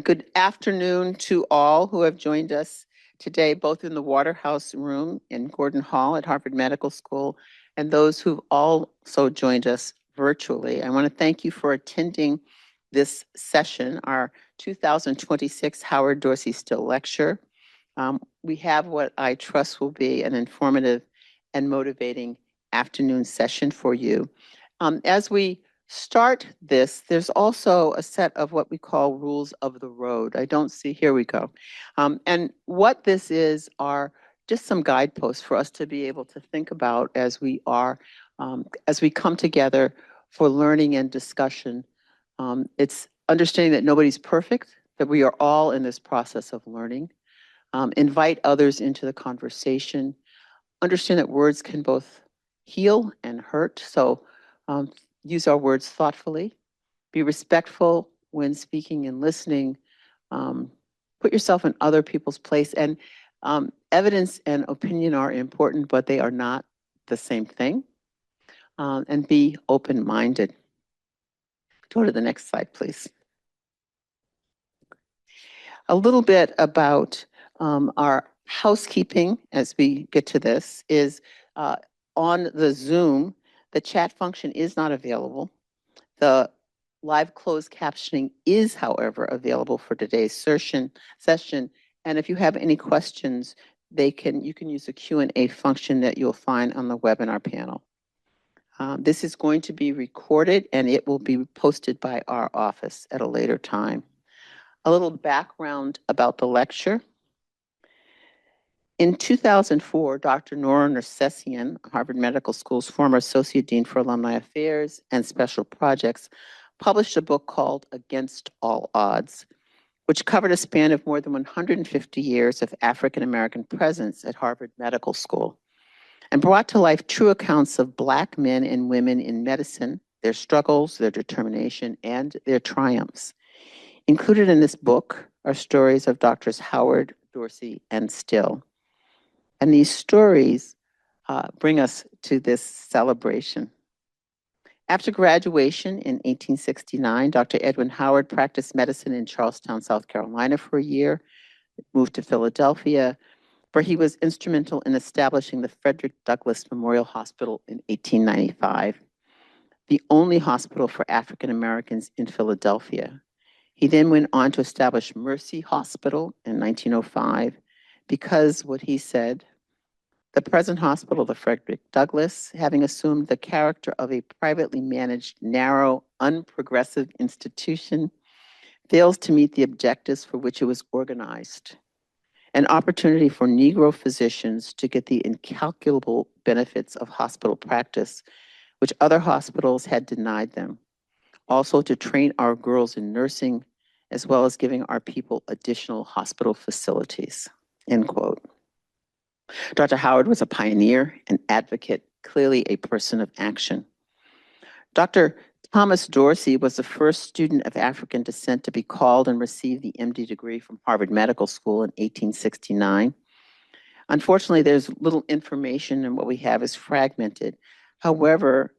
Good afternoon to all who have joined us today, both in the Waterhouse Room in Gordon Hall at Harvard Medical School, and those who've also joined us virtually. I want to thank you for attending this session, our 2026 Howard Dorsey Still Lecture. We have what I trust will be an informative and motivating afternoon session for you. As we start this, there's also a set of what we call rules of the road. I don't see, here we go. And what this is are just some guideposts for us to be able to think about as we come together for learning and discussion. It's understanding that nobody's perfect, that we are all in this process of learning. Invite others into the conversation. Understand that words can both heal and hurt. So use our words thoughtfully, be respectful when speaking and listening, put yourself in other people's place. And evidence and opinion are important, but they are not the same thing. And be open-minded. Go to the next slide, please. A little bit about our housekeeping as we get to this is on the Zoom, the chat function is not available. The live closed captioning is, however, available for today's session. And if you have any questions, you can use the Q&A function that you'll find on the webinar panel. This is going to be recorded and it will be posted by our office at a later time. A little background about the lecture. In 2004, Dr. Norton, Harvard Medical School's former Associate Dean for Alumni Affairs and Special Projects, published a book called Against All Odds, which covered a span of more than 150 years of African-American presence at Harvard Medical School, and brought to life true accounts of Black men and women in medicine, their struggles, their determination, and their triumphs. Included in this book are stories of Drs. Howard, Dorsey, and Still. And these stories bring us to this celebration. After graduation in 1869, Dr. Edwin Howard practiced medicine in Charlestown, South Carolina for a year, moved to Philadelphia, where he was instrumental in establishing the Frederick Douglass Memorial Hospital in 1895, the only hospital for African Americans in Philadelphia. He then went on to establish Mercy Hospital in 1905, because what he said, the present hospital, the Frederick Douglass, having assumed the character of a privately managed, narrow, unprogressive institution, fails to meet the objectives for which it was organized. An opportunity for Negro physicians to get the incalculable benefits of hospital practice, which other hospitals had denied them. Also to train our girls in nursing, as well as giving our people additional hospital facilities, end quote. Dr. Howard was a pioneer, an advocate, clearly a person of action. Dr. Thomas Dorsey was the first student of African descent to be called and receive the MD degree from Harvard Medical School in 1869. Unfortunately, there's little information and what we have is fragmented. However,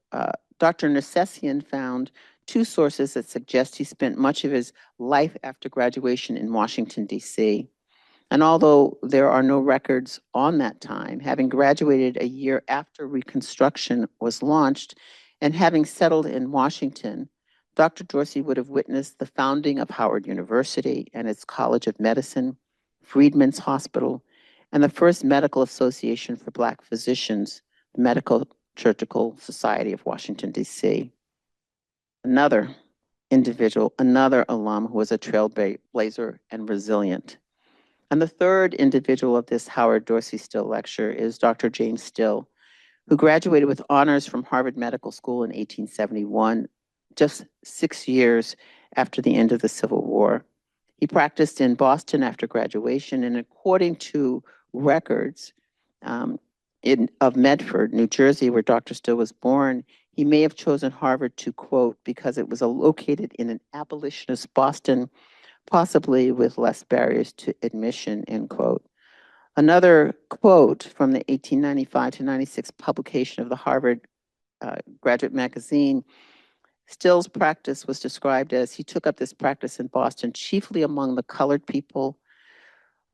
Dr. Necessian found two sources that suggest he spent much of his life after graduation in Washington, D.C. And although there are no records on that time, having graduated a year after Reconstruction was launched and having settled in Washington, Dr. Dorsey would have witnessed the founding of Howard University and its College of Medicine, Freedmen's Hospital, and the first medical association for Black physicians, the Medical Surgical Society of Washington, D.C. Another individual, another alum who was a trailblazer and resilient. And the third individual of this Howard Dorsey Still lecture is Dr. James Still, who graduated with honors from Harvard Medical School in 1871, just 6 years after the end of the Civil War. He practiced in Boston after graduation, and according to records of Medford, New Jersey, where Dr. Still was born, he may have chosen Harvard to quote, because it was located in an abolitionist Boston, possibly with less barriers to admission, end quote. Another quote from the 1895 to 96 publication of the Harvard Graduate Magazine Still's practice was described as he took up this practice in Boston chiefly among the colored people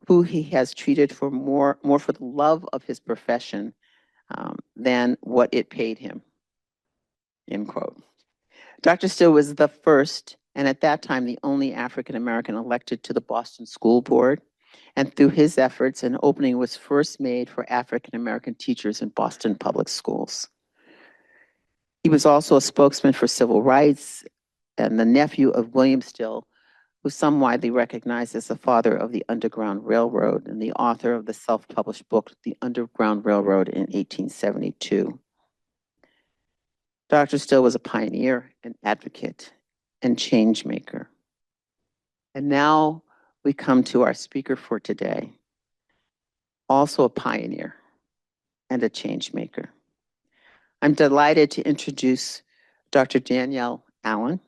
who he has treated for more for the love of his profession than what it paid him, end quote. Dr. Still was the first, and at that time, the only African-American elected to the Boston School Board. And through his efforts, an opening was first made for African-American teachers in Boston public schools. He was also a spokesman for civil rights and the nephew of William Still, who some widely recognize as the father of the Underground Railroad and the author of the self-published book, The Underground Railroad in 1872. Dr. Still was a pioneer, an advocate, and change maker. And now we come to our speaker for today, also a pioneer and a change maker. I'm delighted to introduce Dr. Danielle Allen,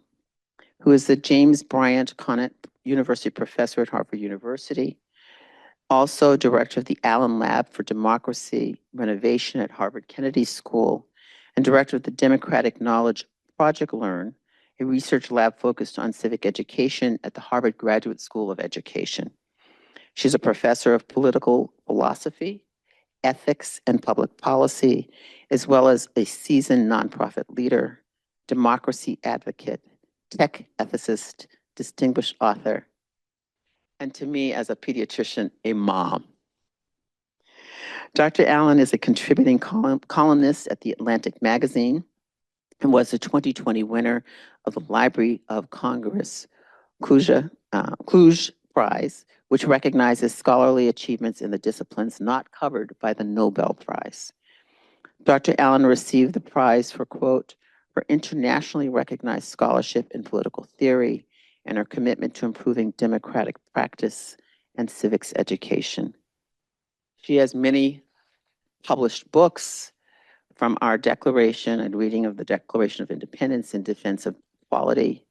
who is the James Bryant Conant University Professor at Harvard University, also director of the Allen Lab for Democracy Renovation at Harvard Kennedy School, and director of the Democratic Knowledge Project Learn, a research lab focused on civic education at the Harvard Graduate School of Education. She's a professor of political philosophy, ethics, and public policy, as well as a seasoned nonprofit leader, democracy advocate, tech ethicist, distinguished author, and to me, as a pediatrician, a mom. Dr. Allen is a contributing columnist at the Atlantic magazine and was the 2020 winner of the Library of Congress Kluge Prize, which recognizes scholarly achievements in the disciplines not covered by the Nobel Prize. Dr. Allen received the prize for, quote, for internationally recognized scholarship in political theory and her commitment to improving democratic practice and civics education. She has many published books, from our Declaration and reading of the Declaration of Independence in Defense of Equality,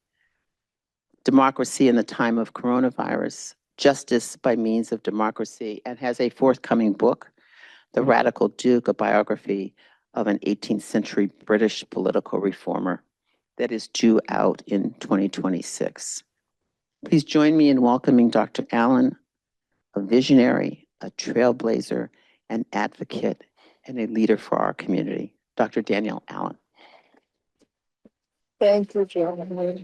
Democracy in the Time of Coronavirus, Justice by Means of Democracy, and has a forthcoming book, The Radical Duke, a biography of an 18th century British political reformer, that is due out in 2026. Please join me in welcoming Dr. Allen, a visionary, a trailblazer, an advocate, and a leader for our community. Dr. Danielle Allen. Thank you, Joan.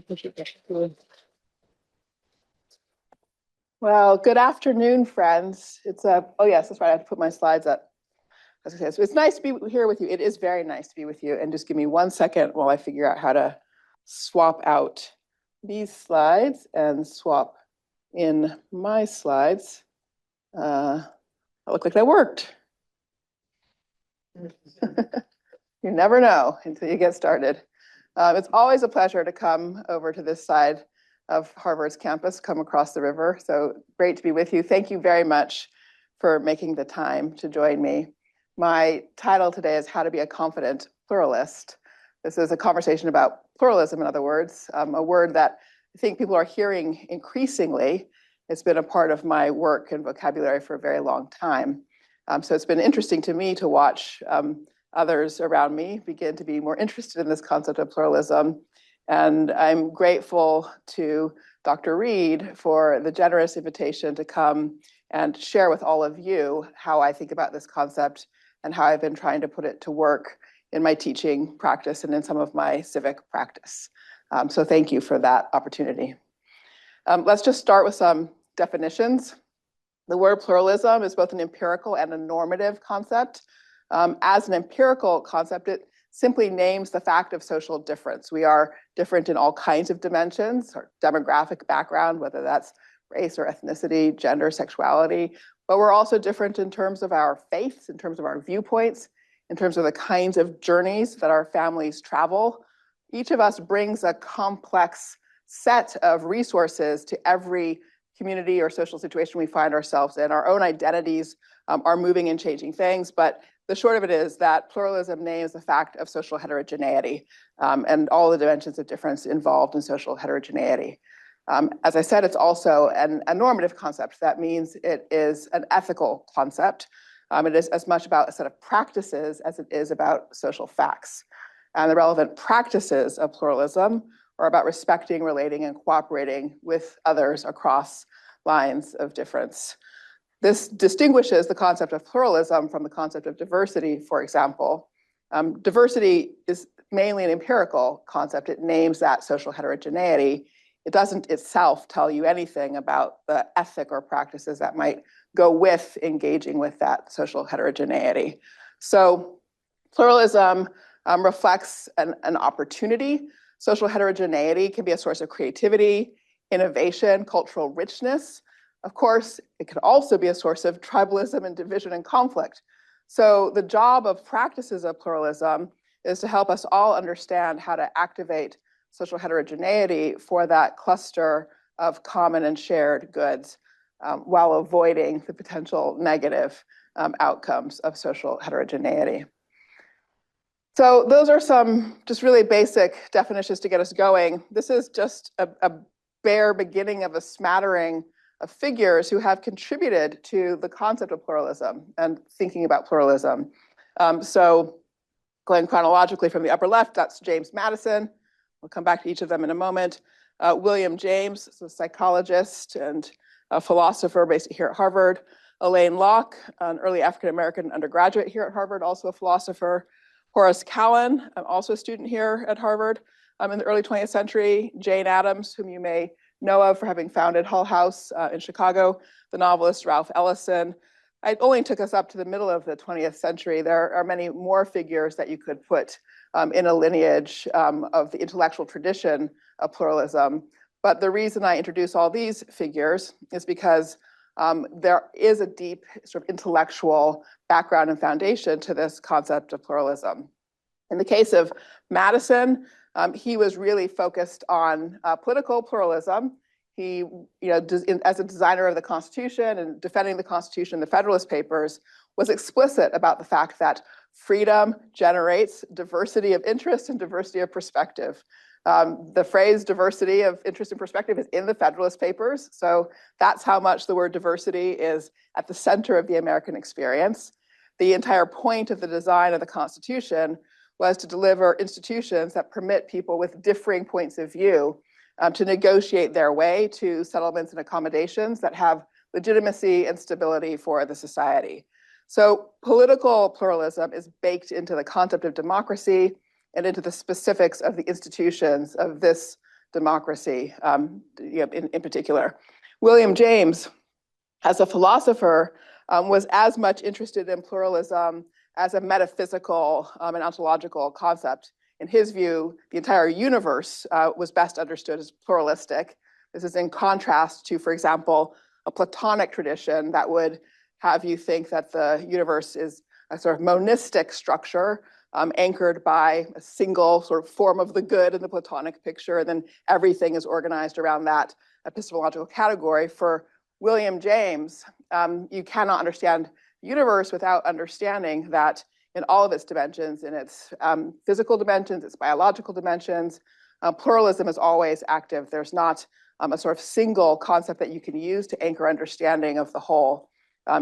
Well, good afternoon, friends. It's oh yes, that's right. I have to put my slides up. So it's nice to be here with you. It is very nice to be with you. And just give me 1 second while I figure out how to swap out these slides and swap in my slides. It looked like that worked. You never know until you get started. It's always a pleasure to come over to this side of Harvard's campus, come across the river. So great to be with you. Thank you very much for making the time to join me. My title today is How to be a Confident Pluralist. This is a conversation about pluralism, in other words, a word that I think people are hearing increasingly. It's been a part of my work and vocabulary for a very long time. So it's been interesting to me to watch others around me begin to be more interested in this concept of pluralism. And I'm grateful to Dr. Reed for the generous invitation to come and share with all of you how I think about this concept and how I've been trying to put it to work in my teaching practice and in some of my civic practice. So thank you for that opportunity. Let's just start with some definitions. The word pluralism is both an empirical and a normative concept. As an empirical concept, it simply names the fact of social difference. We are different in all kinds of dimensions, our demographic background, whether that's race or ethnicity, gender, sexuality, but we're also different in terms of our faiths, in terms of our viewpoints, in terms of the kinds of journeys that our families travel. Each of us brings a complex set of resources to every community or social situation we find ourselves in. Our own identities are moving and changing things, but the short of it is that pluralism names the fact of social heterogeneity and all the dimensions of difference involved in social heterogeneity. As I said, it's also a normative concept. That means it is an ethical concept. It is as much about a set of practices as it is about social facts. And the relevant practices of pluralism are about respecting, relating, and cooperating with others across lines of difference. This distinguishes the concept of pluralism from the concept of diversity, for example. Diversity is mainly an empirical concept. It names that social heterogeneity. It doesn't itself tell you anything about the ethic or practices that might go with engaging with that social heterogeneity. So pluralism reflects an opportunity. Social heterogeneity can be a source of creativity, innovation, cultural richness. Of course, it can also be a source of tribalism and division and conflict. So the job of practices of pluralism is to help us all understand how to activate social heterogeneity for that cluster of common and shared goods while avoiding the potential negative outcomes of social heterogeneity. So those are some just really basic definitions to get us going. This is just a bare beginning of a smattering of figures who have contributed to the concept of pluralism and thinking about pluralism. So going chronologically from the upper left, that's James Madison. We'll come back to each of them in a moment. William James is a psychologist and a philosopher based here at Harvard. Elaine Locke, an early African-American undergraduate here at Harvard, also a philosopher. Horace Callan, also a student here at Harvard in the early 20th century. Jane Addams, whom you may know of for having founded Hull House in Chicago. The novelist Ralph Ellison. It only took us up to the middle of the 20th century. There are many more figures that you could put in a lineage of the intellectual tradition of pluralism. But the reason I introduce all these figures is because there is a deep sort of intellectual background and foundation to this concept of pluralism. In the case of Madison, he was really focused on political pluralism. He, as a designer of the Constitution and defending the Constitution, the Federalist Papers, was explicit about the fact that freedom generates diversity of interest and diversity of perspective. The phrase diversity of interest and perspective is in the Federalist Papers. So that's how much the word diversity is at the center of the American experience. The entire point of the design of the Constitution was to deliver institutions that permit people with differing points of view to negotiate their way to settlements and accommodations that have legitimacy and stability for the society. So political pluralism is baked into the concept of democracy and into the specifics of the institutions of this democracy in particular. William James, as a philosopher, was as much interested in pluralism as a metaphysical and ontological concept. In his view, the entire universe was best understood as pluralistic. This is in contrast to, for example, a Platonic tradition that would have you think that the universe is a sort of monistic structure anchored by a single sort of form of the good in the Platonic picture, and then everything is organized around that epistemological category. For William James, you cannot understand the universe without understanding that in all of its dimensions, in its physical dimensions, its biological dimensions, pluralism is always active. There's not a sort of single concept that you can use to anchor understanding of the whole.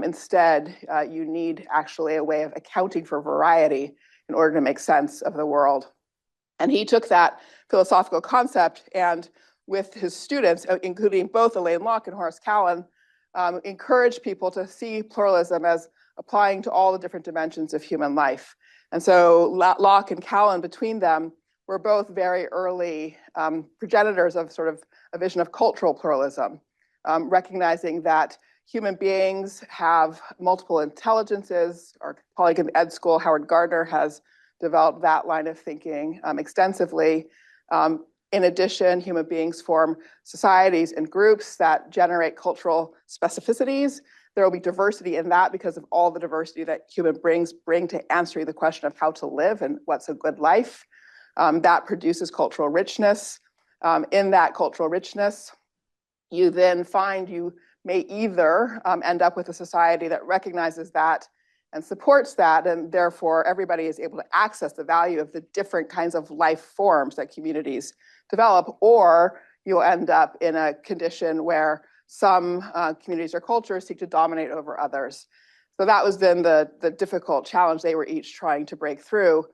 Instead, you need actually a way of accounting for variety in order to make sense of the world. And he took that philosophical concept and with his students, including both Elaine Locke and Horace Callan, encouraged people to see pluralism as applying to all the different dimensions of human life. And so Locke and Callan, between them, were both very early progenitors of sort of a vision of cultural pluralism, recognizing that human beings have multiple intelligences. Our colleague in the ed school, Howard Gardner, has developed that line of thinking extensively. In addition, human beings form societies and groups that generate cultural specificities. There will be diversity in that because of all the diversity that human beings bring to answering the question of how to live and what's a good life. That produces cultural richness. In that cultural richness, you then find you may either end up with a society that recognizes that and supports that, and therefore everybody is able to access the value of the different kinds of life forms that communities develop, or you'll end up in a condition where some communities or cultures seek to dominate over others. So that was then the difficult challenge they were each trying to break through.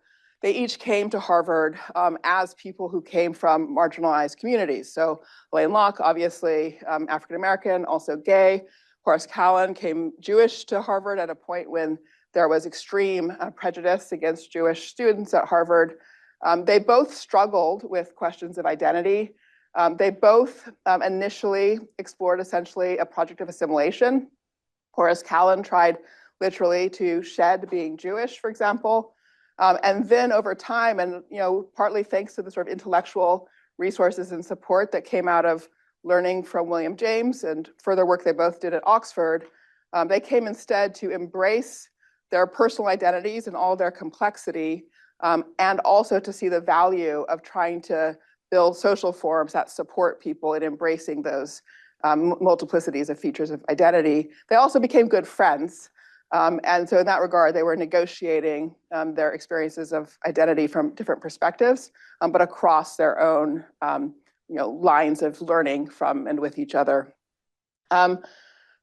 they each came to Harvard as people who came from marginalized communities. So Elaine Locke, obviously African-American, also gay. Horace Callan came Jewish to Harvard at a point when there was extreme prejudice against Jewish students at Harvard. They both struggled with questions of identity. They both initially explored essentially a project of assimilation. Horace Callan tried literally to shed being Jewish, for example. And then over time, and partly thanks to the sort of intellectual resources and support that came out of learning from William James and further work they both did at Oxford, they came instead to embrace their personal identities and all their complexity, and also to see the value of trying to build social forms that support people in embracing those multiplicities of features of identity. They also became good friends. And so in that regard, they were negotiating their experiences of identity from different perspectives, but across their own lines of learning from and with each other.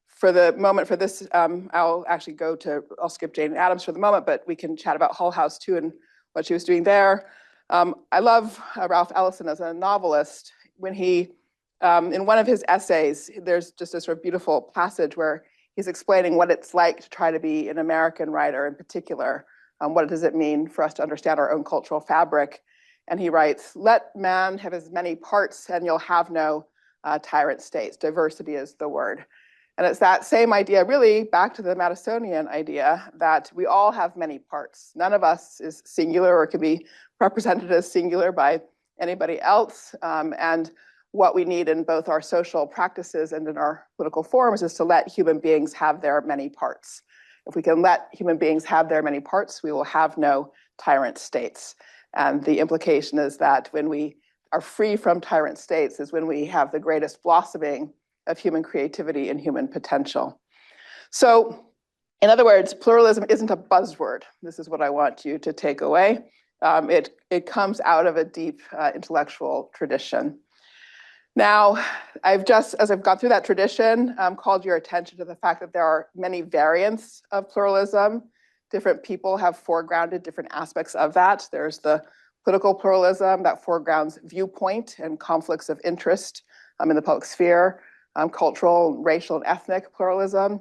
For the moment for this, I'll skip Jane Addams for the moment, but we can chat about Hull House too and what she was doing there. I love Ralph Ellison as a novelist. When he, in one of his essays, there's just a sort of beautiful passage where he's explaining what it's like to try to be an American writer in particular. What does it mean for us to understand our own cultural fabric? And he writes, "Let man have as many parts and you'll have no tyrant states." Diversity is the word. And it's that same idea, really back to the Madisonian idea, that we all have many parts. None of us is singular or can be represented as singular by anybody else. And what we need in both our social practices and in our political forms is to let human beings have their many parts. If we can let human beings have their many parts, we will have no tyrant states. And the implication is that when we are free from tyrant states is when we have the greatest blossoming of human creativity and human potential. So, in other words, pluralism isn't a buzzword. This is what I want you to take away. It comes out of a deep intellectual tradition. Now, as I've gone through that tradition, called your attention to the fact that there are many variants of pluralism. Different people have foregrounded different aspects of that. There's the political pluralism that foregrounds viewpoint and conflicts of interest in the public sphere, cultural, racial, and ethnic pluralism,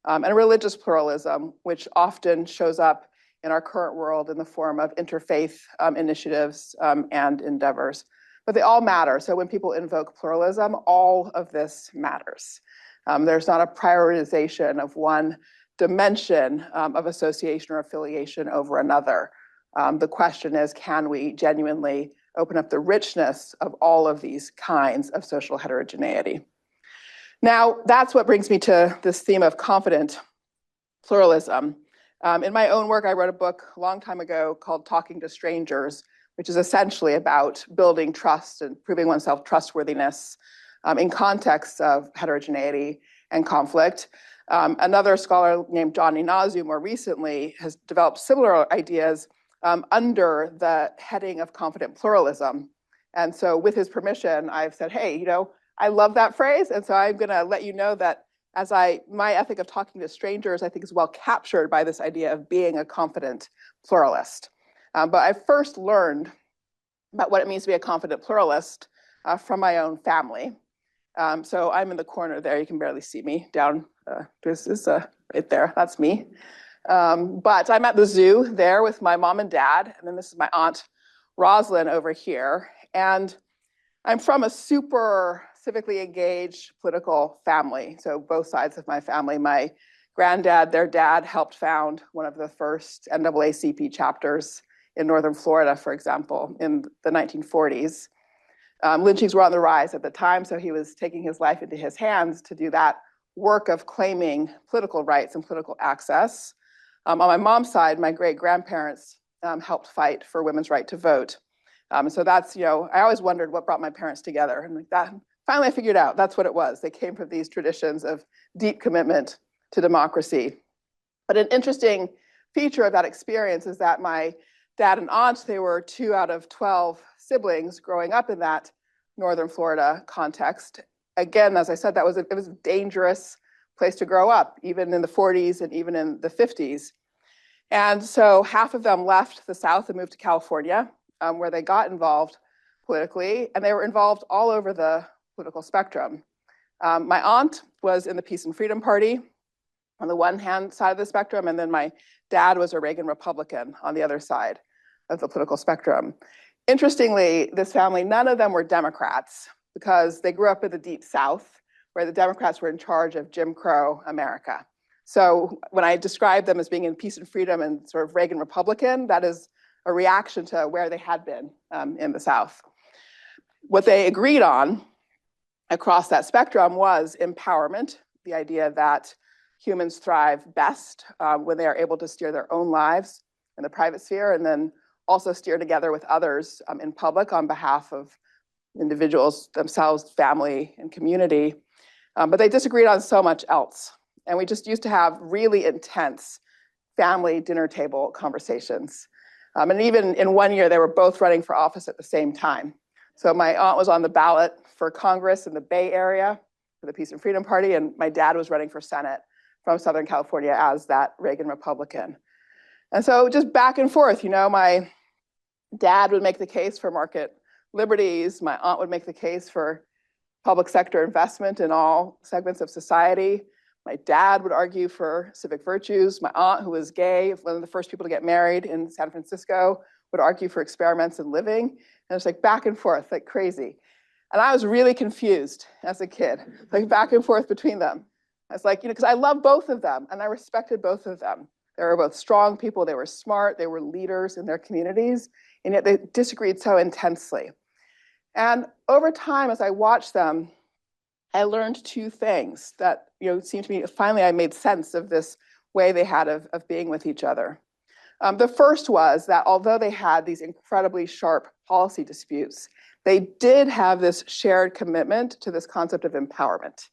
and religious pluralism, which often shows up in our current world in the form of interfaith initiatives and endeavors. But they all matter. So when people invoke pluralism, all of this matters. There's not a prioritization of one dimension of association or affiliation over another. The question is, can we genuinely open up the richness of all of these kinds of social heterogeneity? Now, that's what brings me to this theme of confident pluralism. In my own work, I wrote a book a long time ago called Talking to Strangers, which is essentially about building trust and proving oneself trustworthiness in context of heterogeneity and conflict. Another scholar named John Inazu more recently has developed similar ideas under the heading of confident pluralism. And so with his permission, I've said, hey, I love that phrase. And so I'm going to let you know that my ethic of talking to strangers, I think is well captured by this idea of being a confident pluralist. But I first learned about what it means to be a confident pluralist from my own family. So I'm in the corner there. You can barely see me down. This is right there. That's me. But I'm at the zoo there with my mom and dad. And then this is my aunt Roslyn over here. And I'm from a super civically engaged political family. So both sides of my family, my granddad, their dad helped found one of the first NAACP chapters in Northern Florida, for example, in the 1940s. Lynchings were on the rise at the time, so he was taking his life into his hands to do that work of claiming political rights and political access. On my mom's side, my great-grandparents helped fight for women's right to vote. So that's, I always wondered what brought my parents together. And like that, finally I figured out that's what it was. They came from these traditions of deep commitment to democracy. But an interesting feature of that experience is that my dad and aunt, they were 2 out of 12 siblings growing up in that Northern Florida context. Again, as I said, it was a dangerous place to grow up, even in the 40s and even in the 50s. And so half of them left the South and moved to California, where they got involved politically, and they were involved all over the political spectrum. My aunt was in the Peace and Freedom Party on the one hand side of the spectrum, and then my dad was a Reagan Republican on the other side of the political spectrum. Interestingly, this family, none of them were Democrats because they grew up in the Deep South, where the Democrats were in charge of Jim Crow America. So when I describe them as being in Peace and Freedom and sort of Reagan Republican, that is a reaction to where they had been in the South. What they agreed on across that spectrum was empowerment, the idea that humans thrive best when they are able to steer their own lives in the private sphere, and then also steer together with others in public on behalf of individuals themselves, family, and community. But they disagreed on so much else. And we just used to have really intense family dinner table conversations. And even in one year, they were both running for office at the same time. So my aunt was on the ballot for Congress in the Bay Area for the Peace and Freedom Party, and my dad was running for Senate from Southern California as that Reagan Republican. And so just back and forth, you know, my dad would make the case for market liberties. My aunt would make the case for public sector investment in all segments of society. My dad would argue for civic virtues. My aunt, who was gay, one of the first people to get married in San Francisco, would argue for experiments in living. And it's like back and forth, like crazy. And I was really confused as a kid, like back and forth between them. I was like, you know, because I love both of them and I respected both of them. They were both strong people, they were smart, they were leaders in their communities, and yet they disagreed so intensely. And over time, as I watched them, I learned two things that, you know, seemed to me, finally I made sense of this way they had of being with each other. The first was that although they had these incredibly sharp policy disputes, they did have this shared commitment to this concept of empowerment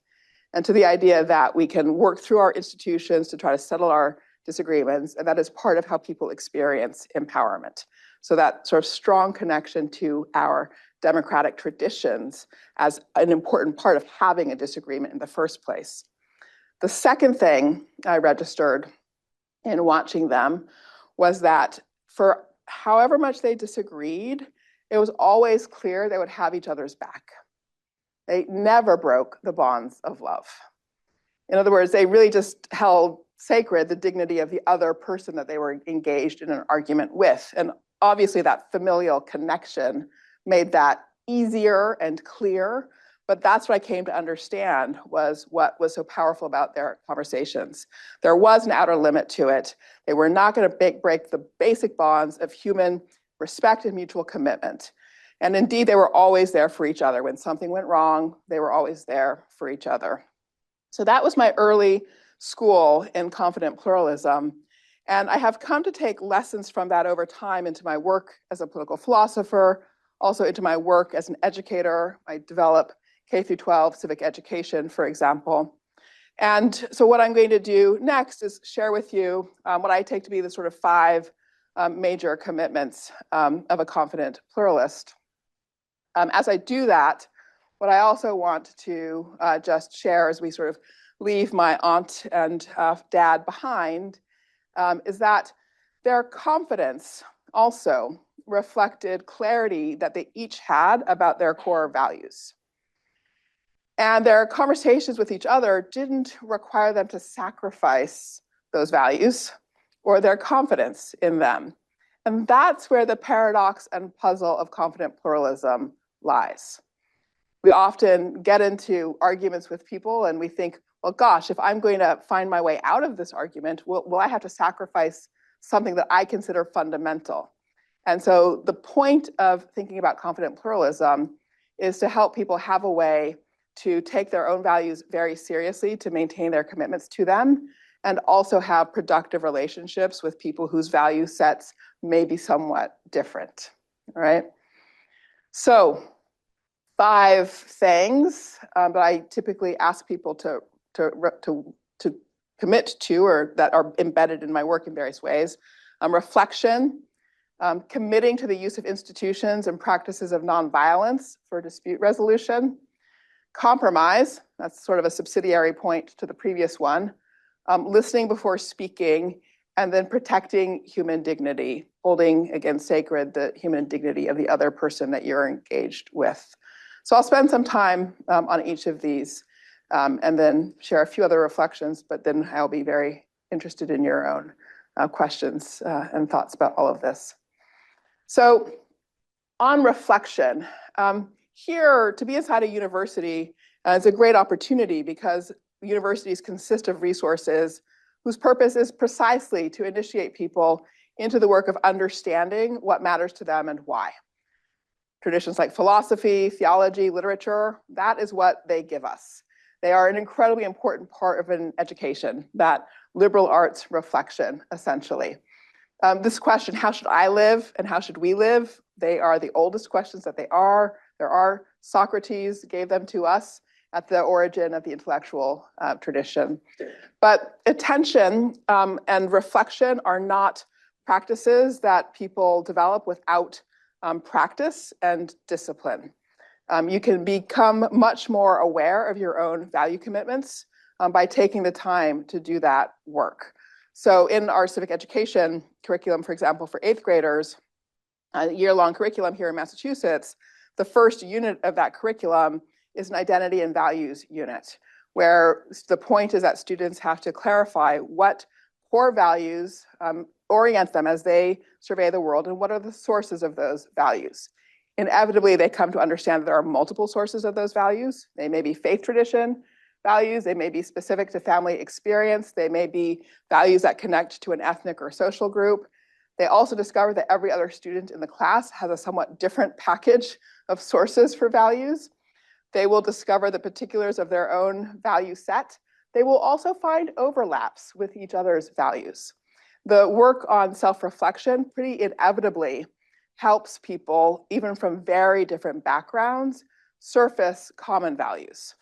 and to the idea that we can work through our institutions to try to settle our disagreements, and that is part of how people experience empowerment. So that sort of strong connection to our democratic traditions as an important part of having a disagreement in the first place. The second thing I registered in watching them was that for however much they disagreed, it was always clear they would have each other's back. They never broke the bonds of love. In other words, they really just held sacred the dignity of the other person that they were engaged in an argument with. And obviously that familial connection made that easier and clear, but that's what I came to understand was what was so powerful about their conversations. There was an outer limit to it. They were not going to break the basic bonds of human respect and mutual commitment. And indeed, they were always there for each other. When something went wrong, they were always there for each other. So that was my early school in confident pluralism. And I have come to take lessons from that over time into my work as a political philosopher, also into my work as an educator. I develop K through 12 civic education, for example. And so what I'm going to do next is share with you what I take to be the sort of 5 major commitments of a confident pluralist. As I do that, what I also want to just share as we sort of leave my aunt and dad behind is that their confidence also reflected clarity that they each had about their core values. And their conversations with each other didn't require them to sacrifice those values or their confidence in them. And that's where the paradox and puzzle of confident pluralism lies. We often get into arguments with people and we think, well, gosh, if I'm going to find my way out of this argument, will I have to sacrifice something that I consider fundamental? And so the point of thinking about confident pluralism is to help people have a way to take their own values very seriously, to maintain their commitments to them, and also have productive relationships with people whose value sets may be somewhat different, all right? So 5 things that I typically ask people to commit to, or that are embedded in my work in various ways. Reflection, committing to the use of institutions and practices of nonviolence for dispute resolution. Compromise, that's sort of a subsidiary point to the previous one. Listening before speaking, And then protecting human dignity, holding against sacred the human dignity of the other person that you're engaged with. So I'll spend some time on each of these and then share a few other reflections, but then I'll be very interested in your own questions and thoughts about all of this. So on reflection, here to be inside a university is a great opportunity because universities consist of resources whose purpose is precisely to initiate people into the work of understanding what matters to them and why. Traditions like philosophy, theology, literature, that is what they give us. They are an incredibly important part of an education, that liberal arts reflection, essentially. This question, how should I live and how should we live? They are the oldest questions that there are. Socrates gave them to us at the origin of the intellectual tradition. But attention and reflection are not practices that people develop without practice and discipline. You can become much more aware of your own value commitments by taking the time to do that work. So in our civic education curriculum, for example, for 8th graders, a year-long curriculum here in Massachusetts, the first unit of that curriculum is an identity and values unit, where the point is that students have to clarify what core values orient them as they survey the world and what are the sources of those values. Inevitably, they come to understand that there are multiple sources of those values. They may be faith tradition values, they may be specific to family experience, they may be values that connect to an ethnic or social group. They also discover that every other student in the class has a somewhat different package of sources for values. They will discover the particulars of their own value set. They will also find overlaps with each other's values. The work on self-reflection pretty inevitably helps people, even from very different backgrounds, surface common values.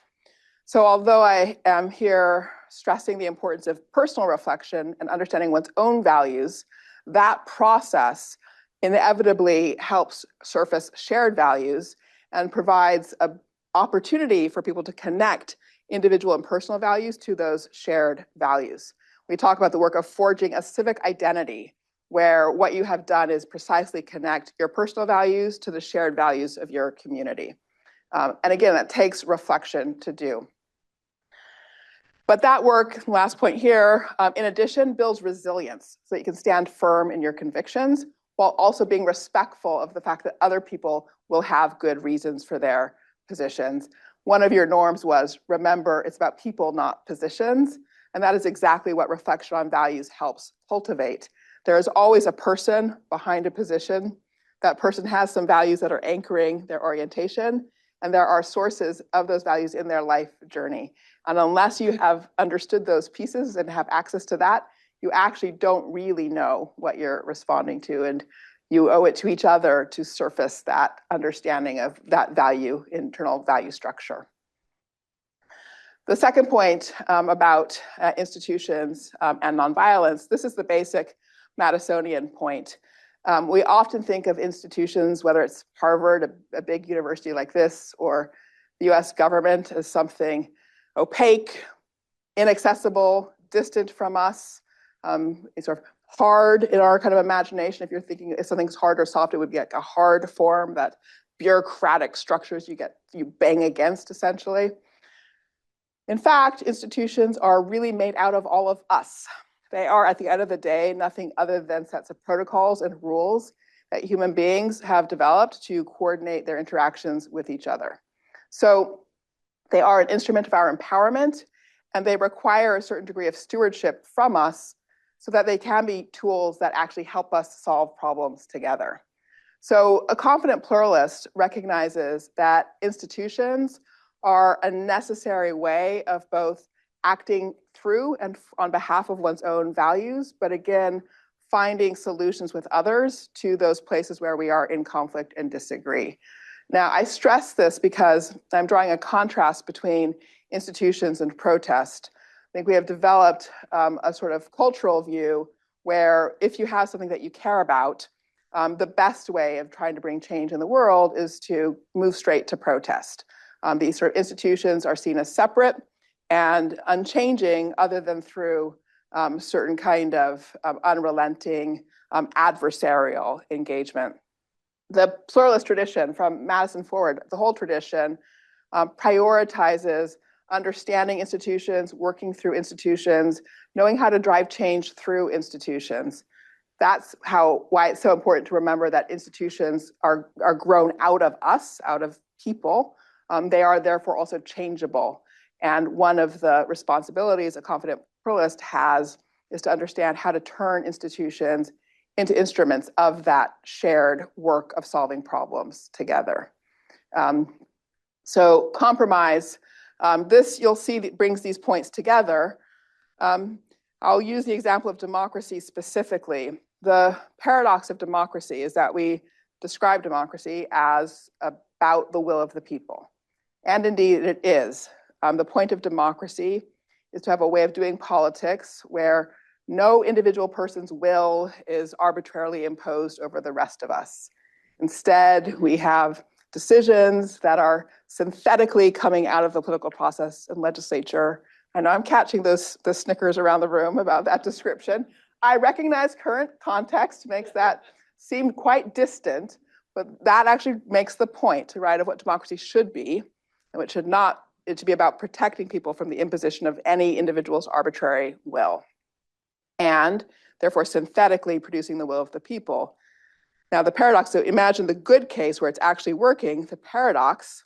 So although I am here stressing the importance of personal reflection and understanding one's own values, that process inevitably helps surface shared values and provides an opportunity for people to connect individual and personal values to those shared values. We talk about the work of forging a civic identity, where what you have done is precisely connect your personal values to the shared values of your community. And again, that takes reflection to do. But that work, last point here, in addition, builds resilience so that you can stand firm in your convictions while also being respectful of the fact that other people will have good reasons for their positions. One of your norms was, remember, it's about people, not positions. And that is exactly what reflection on values helps cultivate. There is always a person behind a position. That person has some values that are anchoring their orientation, and there are sources of those values in their life journey. And unless you have understood those pieces and have access to that, you actually don't really know what you're responding to, and you owe it to each other to surface that understanding of that value, internal value structure. The second point about institutions and nonviolence, this is the basic Madisonian point. We often think of institutions, whether it's Harvard, a big university like this, or the US government, as something opaque, inaccessible, distant from us. It's sort of hard in our kind of imagination. If you're thinking if something's hard or soft, it would be like a hard form, that bureaucratic structures you bang against, essentially. In fact, institutions are really made out of all of us. They are, at the end of the day, nothing other than sets of protocols and rules that human beings have developed to coordinate their interactions with each other. So they are an instrument of our empowerment, and they require a certain degree of stewardship from us so that they can be tools that actually help us solve problems together. So a confident pluralist recognizes that institutions are a necessary way of both acting through and on behalf of one's own values, but again, finding solutions with others to those places where we are in conflict and disagree. Now, I stress this because I'm drawing a contrast between institutions and protest. I think we have developed a sort of cultural view where if you have something that you care about, the best way of trying to bring change in the world is to move straight to protest. These sort of institutions are seen as separate and unchanging other than through certain kind of unrelenting adversarial engagement. The pluralist tradition from Madison forward, the whole tradition prioritizes understanding institutions, working through institutions, knowing how to drive change through institutions. That's why it's so important to remember that institutions are grown out of us, out of people. They are therefore also changeable. And one of the responsibilities a confident pluralist has is to understand how to turn institutions into instruments of that shared work of solving problems together. So compromise, this you'll see brings these points together. I'll use the example of democracy specifically. The paradox of democracy is that we describe democracy as about the will of the people. And indeed it is. The point of democracy is to have a way of doing politics where no individual person's will is arbitrarily imposed over the rest of us. Instead, we have decisions that are synthetically coming out of the political process and legislature. I know I'm catching the snickers around the room about that description. I recognize current context makes that seem quite distant, but that actually makes the point, right, of what democracy should be, and it should be about protecting people from the imposition of any individual's arbitrary will, and therefore synthetically producing the will of the people. Now, the paradox, so imagine the good case where it's actually working. The paradox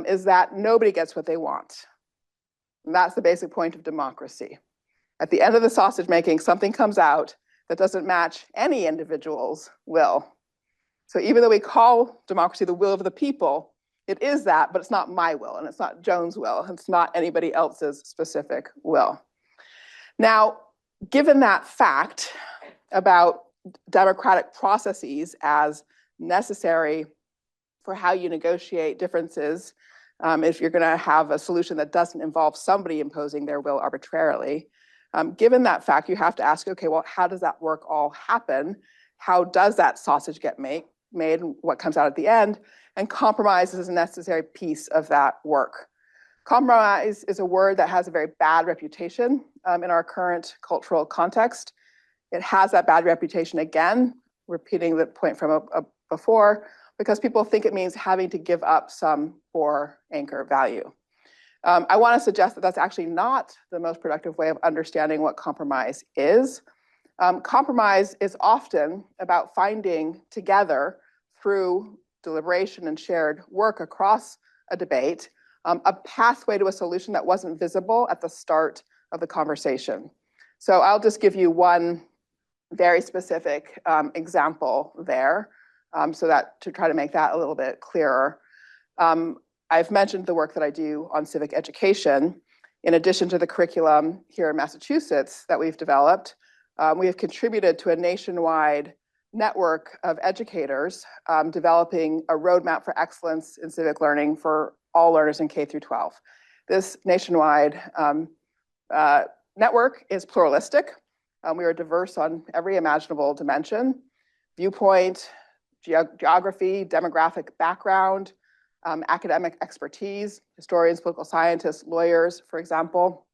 is that nobody gets what they want. And that's the basic point of democracy. At the end of the sausage making, something comes out that doesn't match any individual's will. So even though we call democracy the will of the people, it is that, but it's not my will, and it's not Joan's will, and it's not anybody else's specific will. Now, given that fact about democratic processes as necessary for how you negotiate differences, if you're going to have a solution that doesn't involve somebody imposing their will arbitrarily, given that fact, you have to ask, okay, well, how does that work all happen? How does that sausage get made, and what comes out at the end? And compromise is a necessary piece of that work. Compromise is a word that has a very bad reputation in our current cultural context. It has that bad reputation again, repeating the point from before, because people think it means having to give up some core anchor value. I want to suggest that that's actually not the most productive way of understanding what compromise is. Compromise is often about finding together through deliberation and shared work across a debate, a pathway to a solution that wasn't visible at the start of the conversation. So I'll just give you one very specific example there, so that to try to make that a little bit clearer. I've mentioned the work that I do on civic education. In addition to the curriculum here in Massachusetts that we've developed, we have contributed to a nationwide network of educators developing a roadmap for excellence in civic learning for all learners in K through 12. This nationwide network is pluralistic. We are diverse on every imaginable dimension: viewpoint, geography, demographic background, academic expertise, historians, political scientists, lawyers, for example.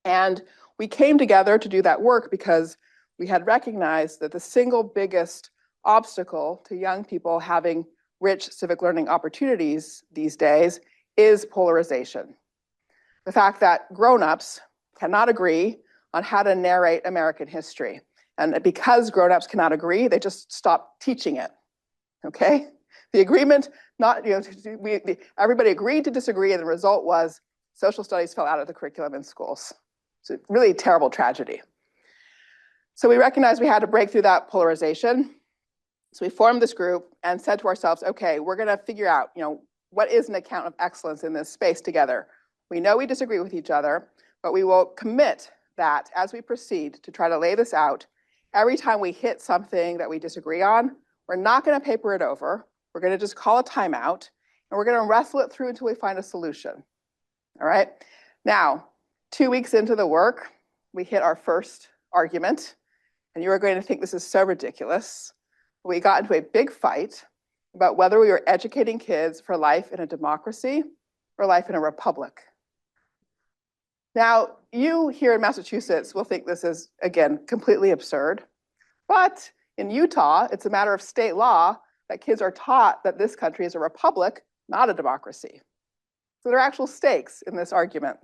And we came together to do that work because we had recognized that the single biggest obstacle to young people having rich civic learning opportunities these days is polarization. The fact that grown-ups cannot agree on how to narrate American history. And because grown-ups cannot agree, they just stop teaching it, okay? The agreement, everybody agreed to disagree, and the result was social studies fell out of the curriculum in schools. It's a really terrible tragedy. So we recognized we had to break through that polarization. So we formed this group and said to ourselves, okay, we're gonna figure out, what is an account of excellence in this space together? We know we disagree with each other, but we will commit that as we proceed to try to lay this out, every time we hit something that we disagree on, we're not gonna paper it over. We're gonna just call a timeout, and we're gonna wrestle it through until we find a solution, all right? Now, 2 weeks into the work, we hit our first argument, and you are going to think this is so ridiculous. We got into a big fight about whether we were educating kids for life in a democracy or life in a republic. Now, you here in Massachusetts will think this is, again, completely absurd. But in Utah, it's a matter of state law that kids are taught that this country is a republic, not a democracy. So there are actual stakes in this argument.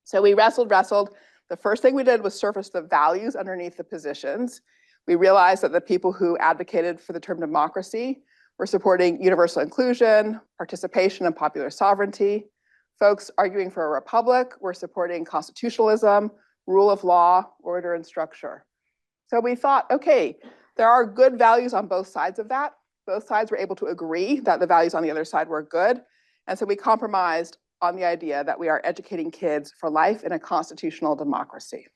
So we wrestled. The first thing we did was surface the values underneath the positions. We realized that the people who advocated for the term democracy were supporting universal inclusion, participation, and popular sovereignty. Folks arguing for a republic were supporting constitutionalism, rule of law, order, and structure. So we thought, okay, there are good values on both sides of that. Both sides were able to agree that the values on the other side were good. And so we compromised on the idea that we are educating kids for life in a constitutional democracy.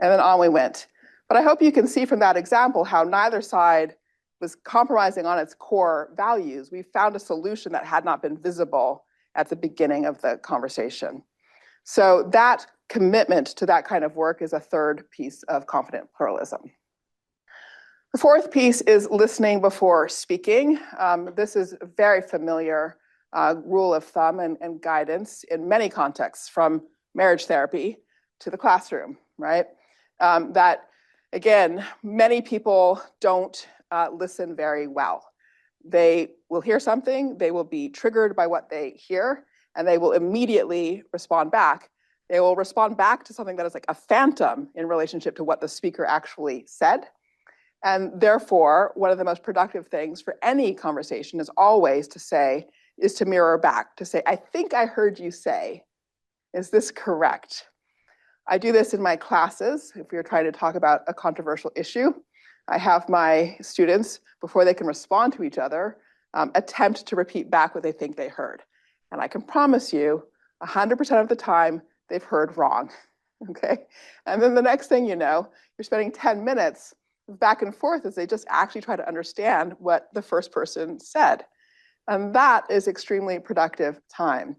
And then on we went. But I hope you can see from that example how neither side was compromising on its core values. We found a solution that had not been visible at the beginning of the conversation. So that commitment to that kind of work is a third piece of confident pluralism. The fourth piece is listening before speaking. This is a very familiar rule of thumb and guidance in many contexts, from marriage therapy to the classroom, right? That, again, many people don't listen very well. They will hear something, they will be triggered by what they hear, and they will immediately respond back. They will respond back to something that is like a phantom in relationship to what the speaker actually said. And therefore, one of the most productive things for any conversation is always to mirror back, to say, I think I heard you say, is this correct? I do this in my classes. If we're trying to talk about a controversial issue, I have my students, before they can respond to each other, attempt to repeat back what they think they heard. And I can promise you, 100% of the time, they've heard wrong, okay? And then the next thing you know, you're spending 10 minutes back and forth as they just actually try to understand what the first person said. And that is extremely productive time.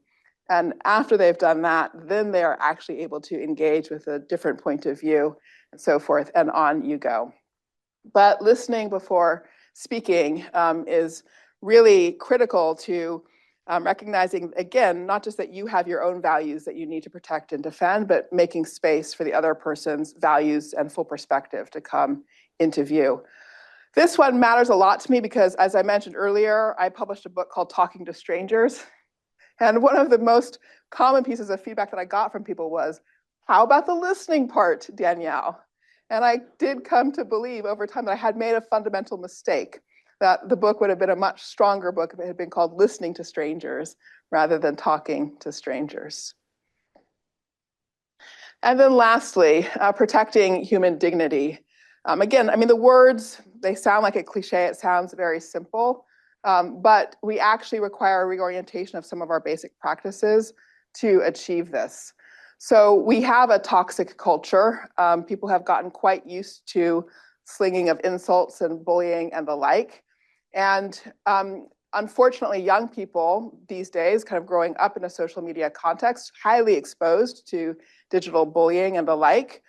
And after they've done that, then they are actually able to engage with a different point of view and so forth, and on you go. But listening before speaking is really critical to recognizing, again, not just that you have your own values that you need to protect and defend, but making space for the other person's values and full perspective to come into view. This one matters a lot to me because, as I mentioned earlier, I published a book called Talking to Strangers. And one of the most common pieces of feedback that I got from people was, how about the listening part, Danielle? And I did come to believe over time that I had made a fundamental mistake, that the book would have been a much stronger book if it had been called Listening to Strangers rather than Talking to Strangers. And then lastly, protecting human dignity. Again, I mean, the words, they sound like a cliche, it sounds very simple, but we actually require a reorientation of some of our basic practices to achieve this. So we have a toxic culture. People have gotten quite used to slinging of insults and bullying and the like. And unfortunately, young people these days, kind of growing up in a social media context, highly exposed to digital bullying and the like,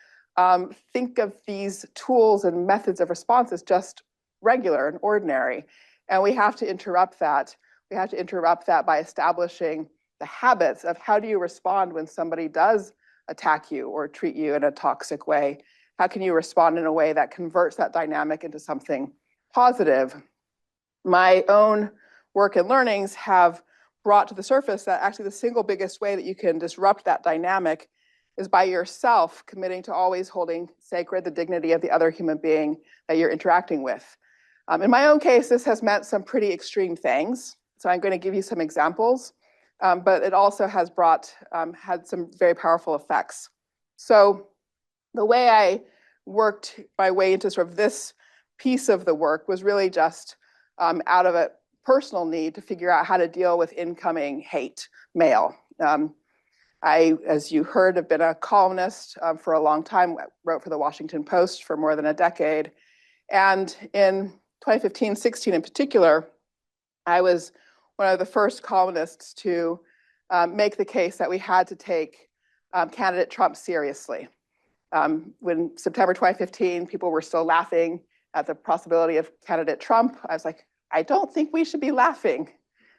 think of these tools and methods of response as just regular and ordinary. And we have to interrupt that. We have to interrupt that by establishing the habits of how do you respond when somebody does attack you or treat you in a toxic way? How can you respond in a way that converts that dynamic into something positive? My own work and learnings have brought to the surface that actually the single biggest way that you can disrupt that dynamic is by yourself committing to always holding sacred the dignity of the other human being that you're interacting with. In my own case, this has meant some pretty extreme things. So I'm going to give you some examples, but it also has had some very powerful effects. So the way I worked my way into sort of this piece of the work was really just out of a personal need to figure out how to deal with incoming hate mail. I, as you heard, have been a columnist for a long time, wrote for the Washington Post for more than a decade. And in 2015-16 in particular, I was one of the first columnists to make the case that we had to take candidate Trump seriously. When September 2015, people were still laughing at the possibility of candidate Trump, I was like, I don't think we should be laughing.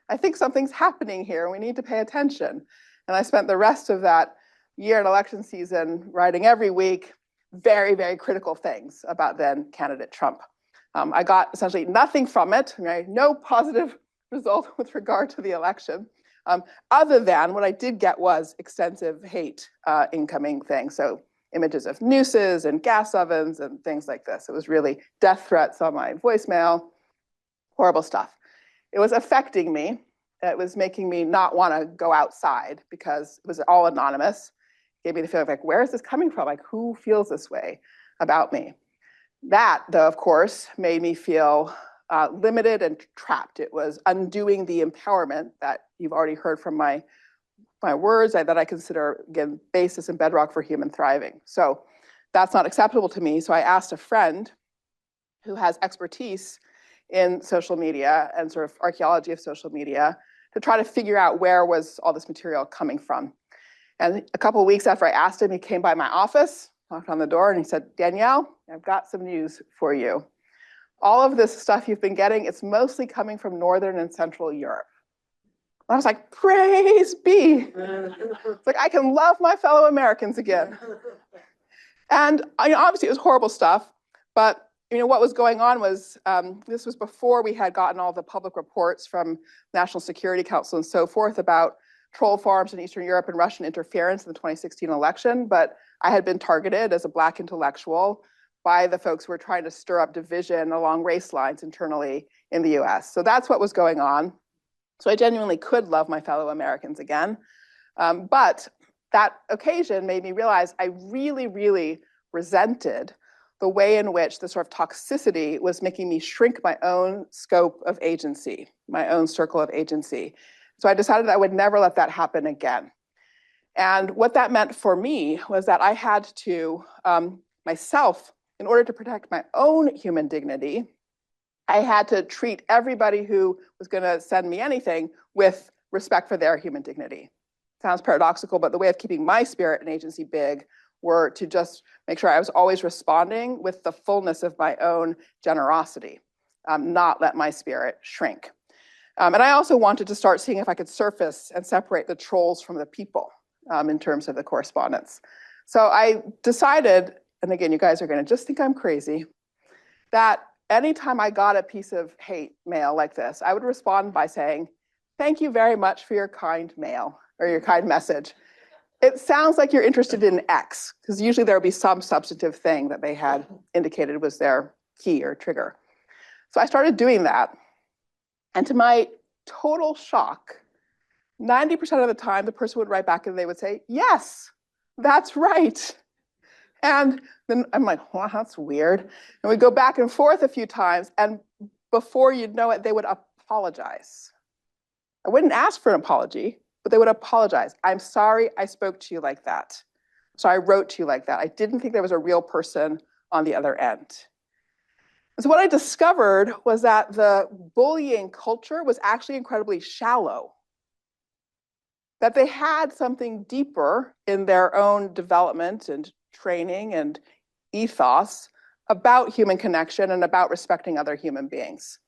I think something's happening here. We need to pay attention. And I spent the rest of that year in election season, writing every week, very, very critical things about then candidate Trump. I got essentially nothing from it, right? No positive result with regard to the election, other than what I did get was extensive hate incoming things. So images of nooses and gas ovens and things like this. It was really death threats on my voicemail, horrible stuff. It was affecting me. It was making me not want to go outside because it was all anonymous. It gave me the feeling of like, where is this coming from? Like, who feels this way about me? That, though, of course, made me feel limited and trapped. It was undoing the empowerment that you've already heard from my words that I consider, again, basis and bedrock for human thriving. So that's not acceptable to me. So I asked a friend who has expertise in social media and sort of archaeology of social media to try to figure out where was all this material coming from. And a couple of weeks after I asked him, he came by my office, knocked on the door, and he said, Danielle, I've got some news for you. All of this stuff you've been getting, it's mostly coming from Northern and Central Europe. I was like, praise be. It's like, I can love my fellow Americans again. And obviously it was horrible stuff, but what was going on was, this was before we had gotten all the public reports from National Security Council and so forth about troll farms in Eastern Europe and Russian interference in the 2016 election, but I had been targeted as a Black intellectual by the folks who were trying to stir up division along race lines internally in the US. So that's what was going on. So I genuinely could love my fellow Americans again. But that occasion made me realize I really, really resented the way in which the sort of toxicity was making me shrink my own scope of agency, my own circle of agency. So I decided I would never let that happen again. And what that meant for me was that I had to, myself, in order to protect my own human dignity, I had to treat everybody who was going to send me anything with respect for their human dignity. Sounds paradoxical, but the way of keeping my spirit and agency big were to just make sure I was always responding with the fullness of my own generosity, not let my spirit shrink. And I also wanted to start seeing if I could surface and separate the trolls from the people in terms of the correspondence. So I decided, and again, you guys are going to just think I'm crazy, that anytime I got a piece of hate mail like this, I would respond by saying, thank you very much for your kind mail or your kind message. It sounds like you're interested in X, because usually there would be some substantive thing that they had indicated was their key or trigger. So I started doing that. And to my total shock, 90% of the time, the person would write back and they would say, yes, that's right. And then I'm like, well, that's weird. And we go back and forth a few times, and before you'd know it, they would apologize. I wouldn't ask for an apology, but they would apologize. I'm sorry I spoke to you like that. So I wrote to you like that. I didn't think there was a real person on the other end. And so what I discovered was that the bullying culture was actually incredibly shallow. That they had something deeper in their own development and training and ethos about human connection and about respecting other human beings.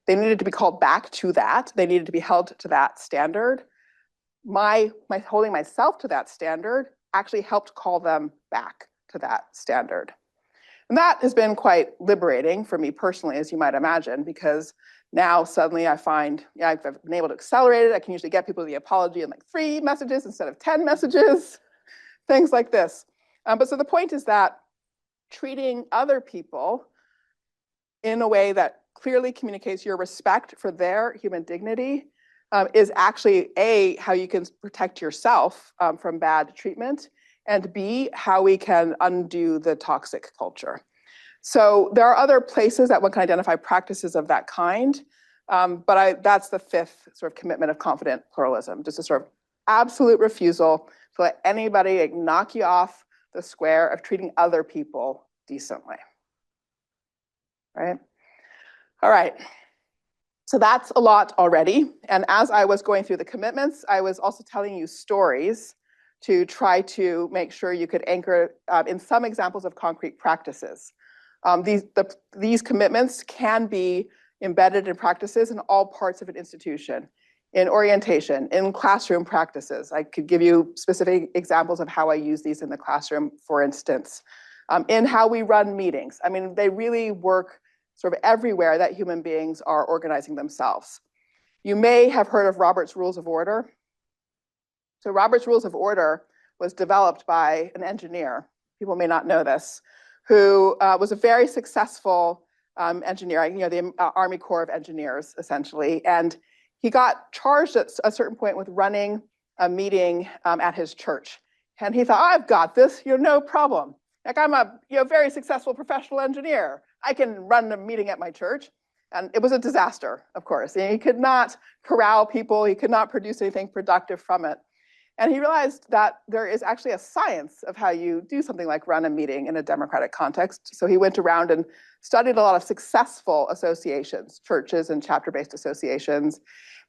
They needed to be called back to that. They needed to be held to that standard. My holding myself to that standard actually helped call them back to that standard. And that has been quite liberating for me personally, as you might imagine, because now suddenly I find, I've been able to accelerate it. I can usually get people the apology in like 3 messages instead of 10 messages, things like this. But so the point is that treating other people in a way that clearly communicates your respect for their human dignity is actually A, how you can protect yourself from bad treatment, and B, how we can undo the toxic culture. So there are other places that one can identify practices of that kind, but that's the 5th sort of commitment of confident pluralism, just a sort of absolute refusal to let anybody knock you off the square of treating other people decently. Right? All right. So that's a lot already. And as I was going through the commitments, I was also telling you stories to try to make sure you could anchor in some examples of concrete practices. These commitments can be embedded in practices in all parts of an institution, in orientation, in classroom practices. I could give you specific examples of how I use these in the classroom, for instance, in how we run meetings. I mean, they really work sort of everywhere that human beings are organizing themselves. You may have heard of Robert's Rules of Order. So Robert's Rules of Order was developed by an engineer, people may not know this, who was a very successful engineer, the Army Corps of Engineers, essentially. And he got charged at a certain point with running a meeting at his church. And he thought, I've got this, no problem. Like, I'm a very successful professional engineer. I can run a meeting at my church. And it was a disaster, of course. And he could not corral people. He could not produce anything productive from it. And he realized that there is actually a science of how you do something like run a meeting in a democratic context. So he went around and studied a lot of successful associations, churches and chapter-based associations,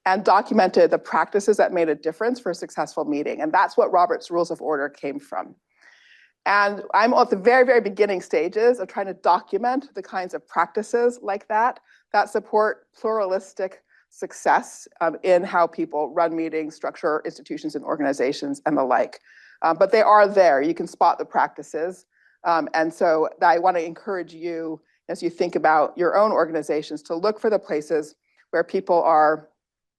and documented the practices that made a difference for a successful meeting. And that's what Robert's Rules of Order came from. And I'm at the very, very beginning stages of trying to document the kinds of practices like that support pluralistic success in how people run meetings, structure institutions and organizations, and the like. But they are there. You can spot the practices. And so I want to encourage you, as you think about your own organizations, to look for the places where people are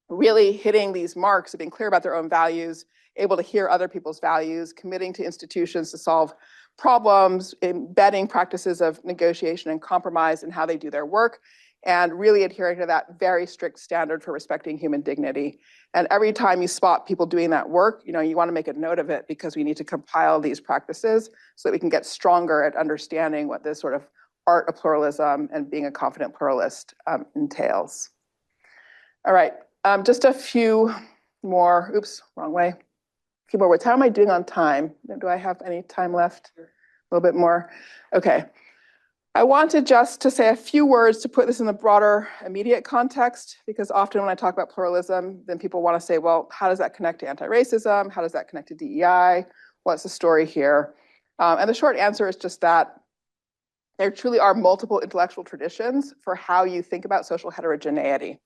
really hitting these marks of being clear about their own values, able to hear other people's values, committing to institutions to solve problems, embedding practices of negotiation and compromise in how they do their work, and really adhering to that very strict standard for respecting human dignity. And every time you spot people doing that work, you want to make a note of it, because we need to compile these practices so that we can get stronger at understanding what this sort of art of pluralism and being a confident pluralist entails. All right, just a few more, oops, wrong way. A few more words. How am I doing on time? Do I have any time left? A little bit more? Okay. I wanted just to say a few words to put this in the broader immediate context, because often when I talk about pluralism, then people want to say, well, how does that connect to anti-racism? How does that connect to DEI? What's the story here? And the short answer is just that there truly are multiple intellectual traditions for how you think about social heterogeneity.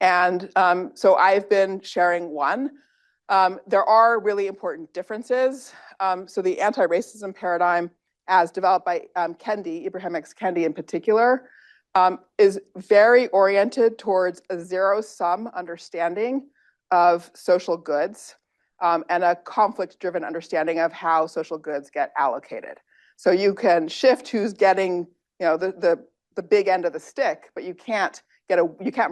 And so I've been sharing one. There are really important differences. So the anti-racism paradigm, as developed by Kendi, Ibrahim X. Kendi in particular, is very oriented towards a zero-sum understanding of social goods and a conflict-driven understanding of how social goods get allocated. So you can shift who's getting, the big end of the stick, but you can't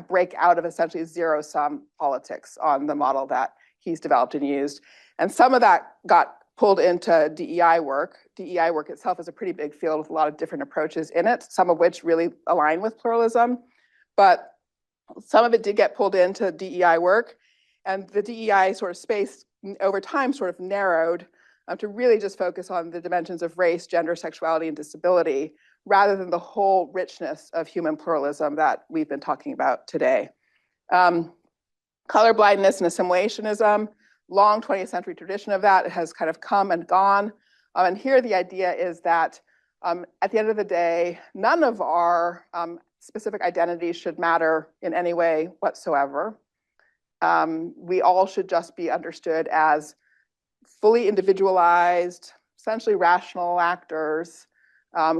break out of essentially zero-sum politics on the model that he's developed and used. And some of that got pulled into DEI work. DEI work itself is a pretty big field with a lot of different approaches in it, some of which really align with pluralism. But some of it did get pulled into DEI work. And the DEI sort of space over time sort of narrowed to really just focus on the dimensions of race, gender, sexuality, and disability, rather than the whole richness of human pluralism that we've been talking about today. Colorblindness and assimilationism, long 20th century tradition of that, it has kind of come and gone. And here the idea is that at the end of the day, none of our specific identities should matter in any way whatsoever. We all should just be understood as fully individualized, essentially rational actors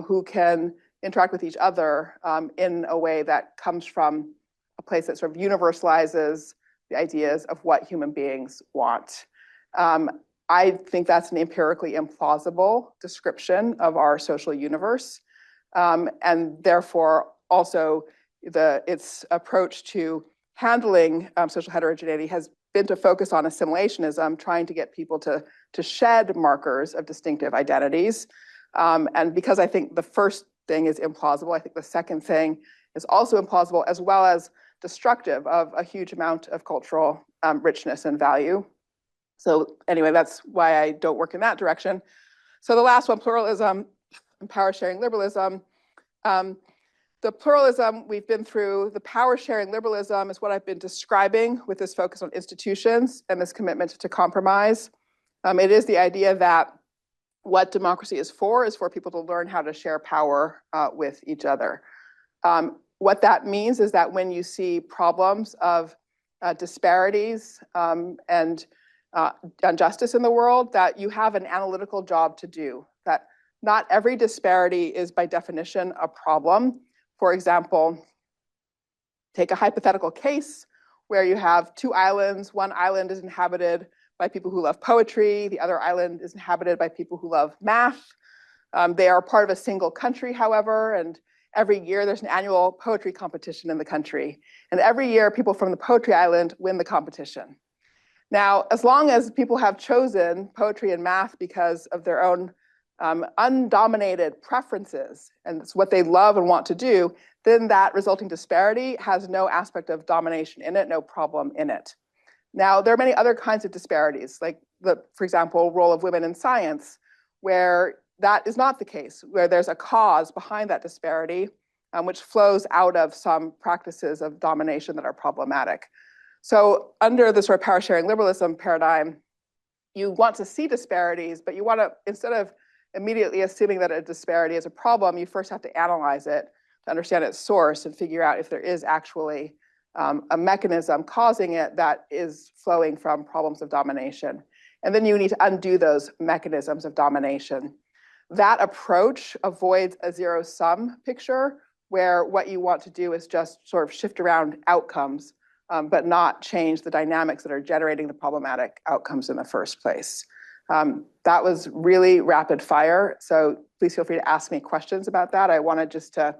who can interact with each other in a way that comes from a place that sort of universalizes the ideas of what human beings want. I think that's an empirically implausible description of our social universe. And therefore, also, its approach to handling social heterogeneity has been to focus on assimilationism, trying to get people to shed markers of distinctive identities. And because I think the first thing is implausible, I think the second thing is also implausible, as well as destructive of a huge amount of cultural richness and value. So anyway, that's why I don't work in that direction. So the last one, pluralism and power sharing liberalism. The pluralism we've been through, the power sharing liberalism is what I've been describing with this focus on institutions and this commitment to compromise. It is the idea that what democracy is for people to learn how to share power with each other. What that means is that when you see problems of disparities and injustice in the world, that you have an analytical job to do, that not every disparity is by definition a problem. For example, take a hypothetical case where you have two islands. One island is inhabited by people who love poetry. The other island is inhabited by people who love math. They are part of a single country, however, and every year there's an annual poetry competition in the country. And every year people from the poetry island win the competition. Now, as long as people have chosen poetry and math because of their own undominated preferences, and it's what they love and want to do, then that resulting disparity has no aspect of domination in it, no problem in it. Now, there are many other kinds of disparities, like for example, role of women in science, where that is not the case, where there's a cause behind that disparity, which flows out of some practices of domination that are problematic. So under the sort of power sharing liberalism paradigm, you want to see disparities, but you want to, instead of immediately assuming that a disparity is a problem, you first have to analyze it to understand its source and figure out if there is actually a mechanism causing it that is flowing from problems of domination. And then you need to undo those mechanisms of domination. That approach avoids a zero-sum picture where what you want to do is just sort of shift around outcomes, but not change the dynamics that are generating the problematic outcomes in the first place. That was really rapid fire, so please feel free to ask me questions about that. I wanted just to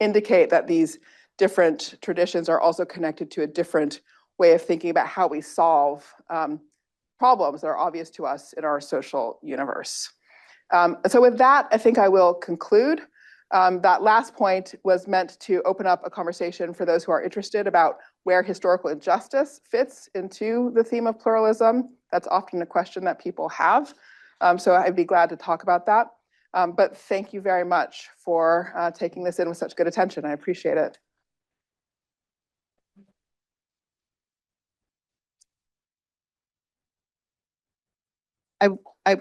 indicate that these different traditions are also connected to a different way of thinking about how we solve problems that are obvious to us in our social universe. So with that, I think I will conclude. That last point was meant to open up a conversation for those who are interested about where historical injustice fits into the theme of pluralism. That's often a question that people have. So I'd be glad to talk about that. But thank you very much for taking this in with such good attention. I appreciate it. I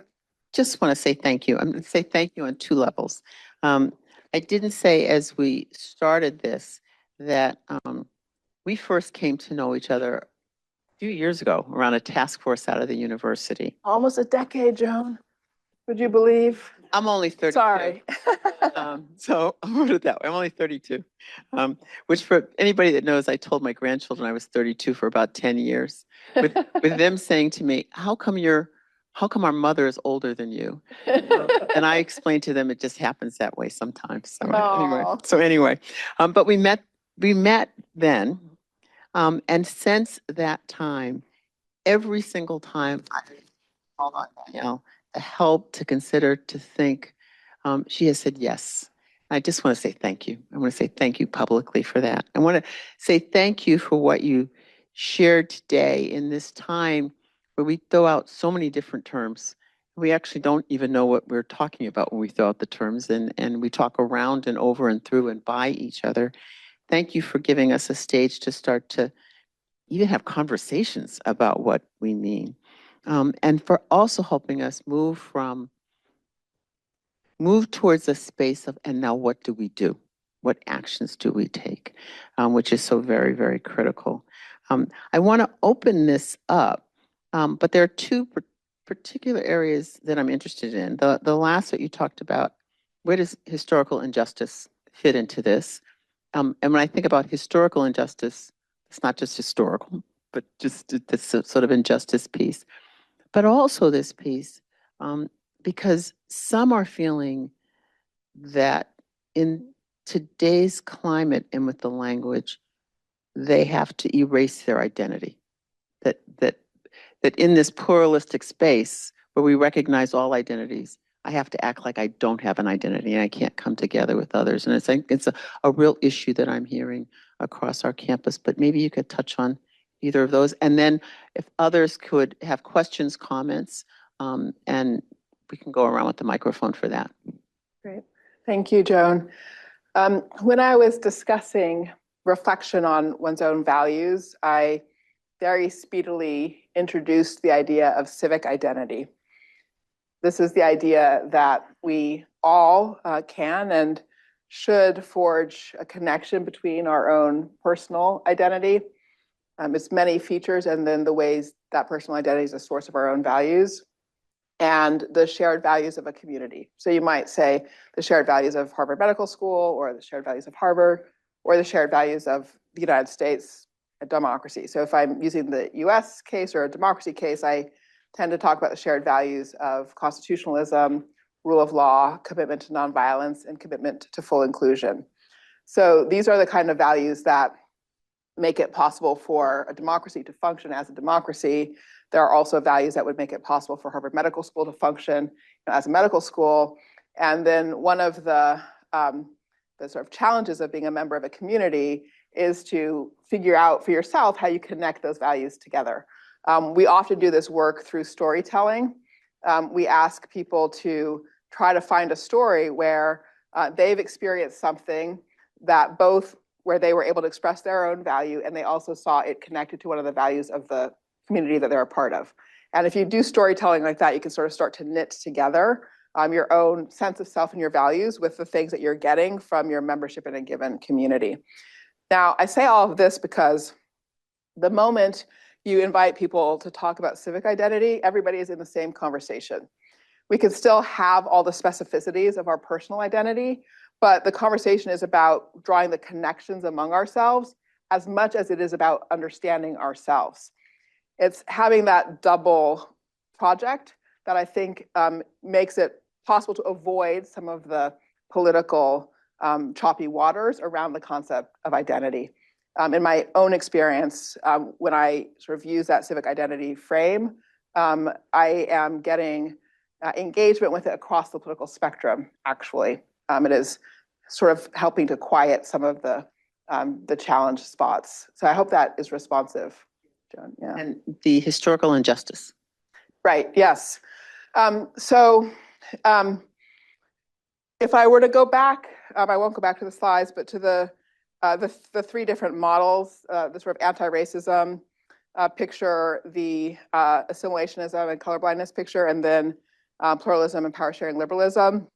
just want to say thank you. I'm going to say thank you on two levels. I didn't say as we started this that we first came to know each other a few years ago around a task force out of the university. Almost a decade, Joan. Would you believe? I'm only 32. Sorry. So I'll put it that way. I'm only 32, which for anybody that knows, I told my grandchildren I was 32 for about 10 years with them saying to me, how come our mother is older than you? And I explained to them it just happens that way sometimes. So anyway, but we met then. And since that time, every single time I called on Danielle to help, to consider, to think, she has said yes. I just want to say thank you. I want to say thank you publicly for that. I want to say thank you for what you shared today in this time where we throw out so many different terms. We actually don't even know what we're talking about when we throw out the terms, and we talk around and over and through and by each other. Thank you for giving us a stage to start to even have conversations about what we mean. And for also helping us move towards a space of, and now what do we do? What actions do we take? Which is so very, very critical. I want to open this up, but there are two particular areas that I'm interested in. The last that you talked about, where does historical injustice fit into this? And when I think about historical injustice, it's not just historical, but just this sort of injustice piece, but also this piece, because some are feeling that in today's climate and with the language, they have to erase their identity. That in this pluralistic space where we recognize all identities, I have to act like I don't have an identity and I can't come together with others. And it's a real issue that I'm hearing across our campus, but maybe you could touch on either of those. And then if others could have questions, comments, and we can go around with the microphone for that. Great. Thank you, Joan. When I was discussing reflection on one's own values, I very speedily introduced the idea of civic identity. This is the idea that we all can and should forge a connection between our own personal identity its many features, and then the ways that personal identity is a source of our own values, and the shared values of a community. So you might say the shared values of Harvard Medical School, or the shared values of Harvard, or the shared values of the United States, a democracy. So if I'm using the US case or a democracy case, I tend to talk about the shared values of constitutionalism, rule of law, commitment to nonviolence, and commitment to full inclusion. So these are the kind of values that make it possible for a democracy to function as a democracy. There are also values that would make it possible for Harvard Medical School to function as a medical school. And then one of the sort of challenges of being a member of a community is to figure out for yourself how you connect those values together. We often do this work through storytelling. We ask people to try to find a story where they've experienced something that both where they were able to express their own value and they also saw it connected to one of the values of the community that they're a part of. And if you do storytelling like that, you can sort of start to knit together your own sense of self and your values with the things that you're getting from your membership in a given community. Now, I say all of this because the moment you invite people to talk about civic identity, everybody is in the same conversation. We can still have all the specificities of our personal identity, but the conversation is about drawing the connections among ourselves as much as it is about understanding ourselves. It's having that double project that I think makes it possible to avoid some of the political choppy waters around the concept of identity. In my own experience, when I sort of use that civic identity frame, I am getting engagement with it across the political spectrum, actually. It is sort of helping to quiet some of the challenge spots. So I hope that is responsive, Joan. Yeah. And the historical injustice. Right, yes. If I were to go back, I won't go back to the slides, but to the three different models, the sort of anti-racism picture, the assimilationism and colorblindness picture, and then pluralism and power-sharing liberalism.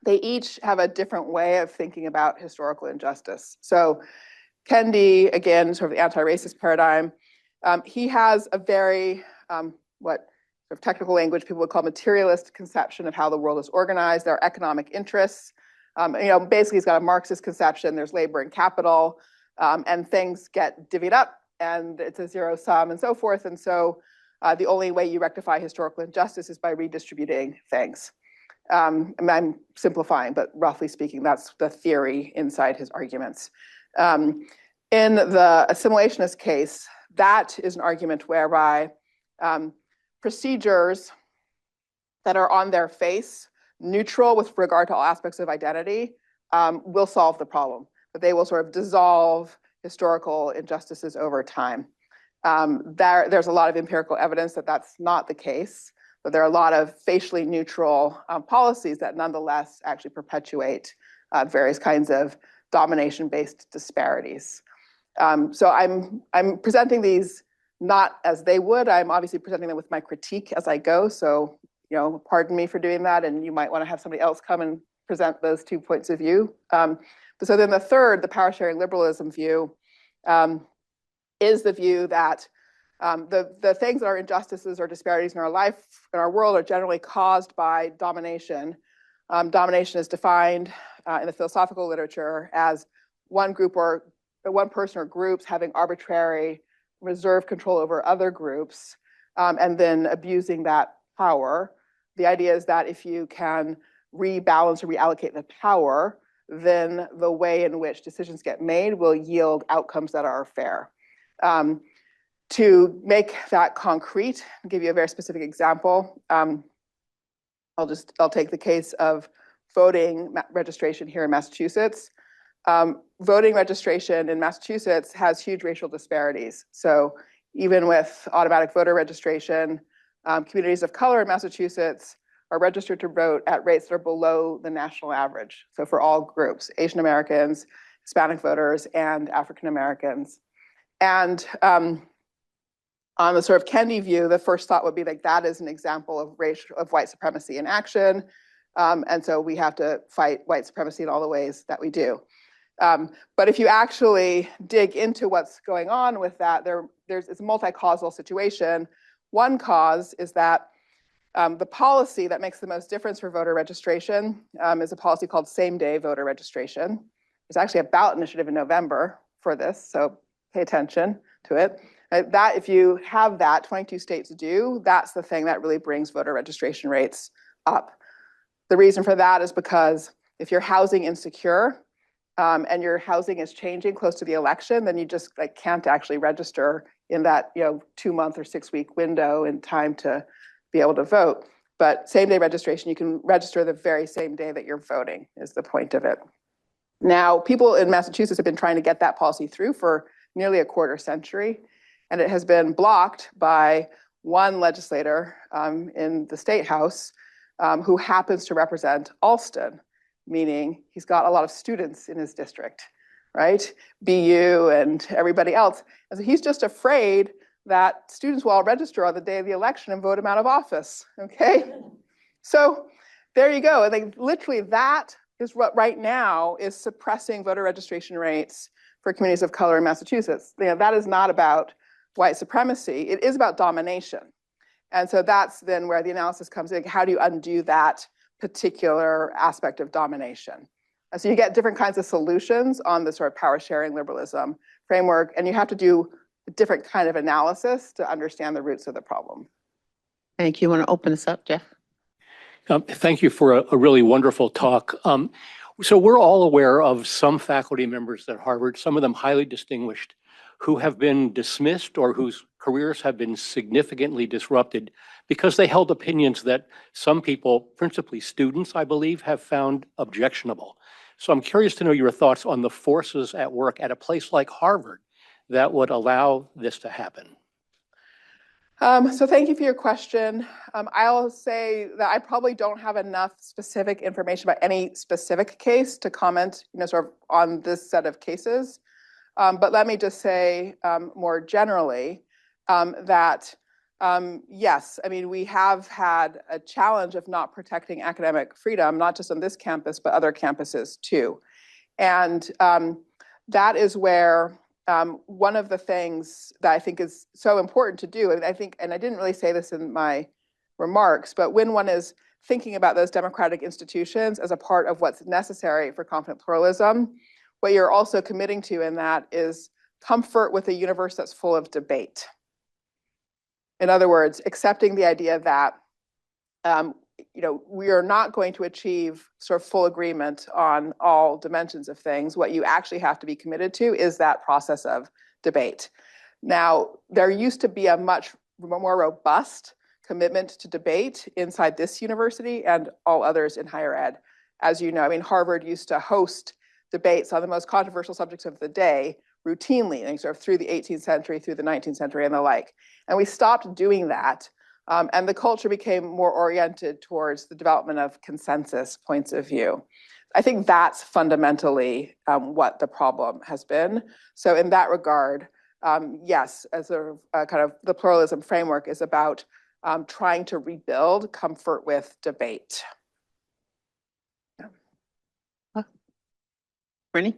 They each have a different way of thinking about historical injustice. So Kendi, again, sort of the anti-racist paradigm, he has a very, what sort of technical language people would call materialist conception of how the world is organized. There are economic interests. Basically he's got a Marxist conception. There's labor and capital, and things get divvied up, and it's a zero sum and so forth. And so the only way you rectify historical injustice is by redistributing things. I'm simplifying, but roughly speaking, that's the theory inside his arguments. In the assimilationist case, that is an argument whereby procedures that are on their face, neutral with regard to all aspects of identity, will solve the problem, but they will sort of dissolve historical injustices over time. There's a lot of empirical evidence that that's not the case, but there are a lot of facially neutral policies that nonetheless actually perpetuate various kinds of domination-based disparities. So I'm presenting these not as they would. I'm obviously presenting them with my critique as I go. So, pardon me for doing that, and you might want to have somebody else come and present those 2 points of view. So then the third, the power-sharing liberalism view, is the view that the things that are injustices or disparities in our life, in our world, are generally caused by domination. Domination is defined in the philosophical literature as one group or one person or groups having arbitrary reserve control over other groups, and then abusing that power. The idea is that if you can rebalance or reallocate the power, then the way in which decisions get made will yield outcomes that are fair. To make that concrete, I'll give you a very specific example. I'll take the case of voting registration here in Massachusetts. Voting registration in Massachusetts has huge racial disparities. So even with automatic voter registration, communities of color in Massachusetts are registered to vote at rates that are below the national average. So for all groups, Asian Americans, Hispanic voters, and African Americans. And on the sort of Kendi view, the first thought would be like, that is an example of white supremacy in action. And so we have to fight white supremacy in all the ways that we do. But if you actually dig into what's going on with that, it's a multi-causal situation. One cause is that the policy that makes the most difference for voter registration is a policy called same-day voter registration. There's actually a ballot initiative in November for this, so pay attention to it. That, if you have that, 22 states do, that's the thing that really brings voter registration rates up. The reason for that is because if you're housing insecure and your housing is changing close to the election, then you just can't actually register in that 2-month or 6-week window in time to be able to vote. But same-day registration, you can register the very same day that you're voting, is the point of it. Now, people in Massachusetts have been trying to get that policy through for nearly a quarter century, and it has been blocked by one legislator in the state house who happens to represent Alston, meaning he's got a lot of students in his district, right? BU and everybody else. And so he's just afraid that students will all register on the day of the election and vote him out of office, okay? So there you go. And literally that is what right now is suppressing voter registration rates for communities of color in Massachusetts. That is not about white supremacy. It is about domination. And so that's then where the analysis comes in. How do you undo that particular aspect of domination? And so you get different kinds of solutions on the sort of power sharing liberalism framework, and you have to do a different kind of analysis to understand the roots of the problem. Thank you. Want to open this up, Jeff? Thank you for a really wonderful talk. So we're all aware of some faculty members at Harvard, some of them highly distinguished, who have been dismissed or whose careers have been significantly disrupted because they held opinions that some people, principally students, I believe, have found objectionable. So I'm curious to know your thoughts on the forces at work at a place like Harvard that would allow this to happen. So thank you for your question. I'll say that I probably don't have enough specific information about any specific case to comment, sort of on this set of cases. But let me just say more generally that yes, I mean, we have had a challenge of not protecting academic freedom, not just on this campus, but other campuses too. And that is where one of the things that I think is so important to do, and I didn't really say this in my remarks, but when one is thinking about those democratic institutions as a part of what's necessary for confident pluralism, what you're also committing to in that is comfort with a universe that's full of debate. In other words, accepting the idea that we are not going to achieve sort of full agreement on all dimensions of things. What you actually have to be committed to is that process of debate. Now, there used to be a much more robust commitment to debate inside this university and all others in higher ed. As you know, I mean, Harvard used to host debates on the most controversial subjects of the day routinely, and sort of through the 18th century, through the 19th century, and the like. And we stopped doing that. And the culture became more oriented towards the development of consensus points of view. I think that's fundamentally what the problem has been. So in that regard, yes, as a kind of the pluralism framework is about trying to rebuild comfort with debate. Yeah. Brittany?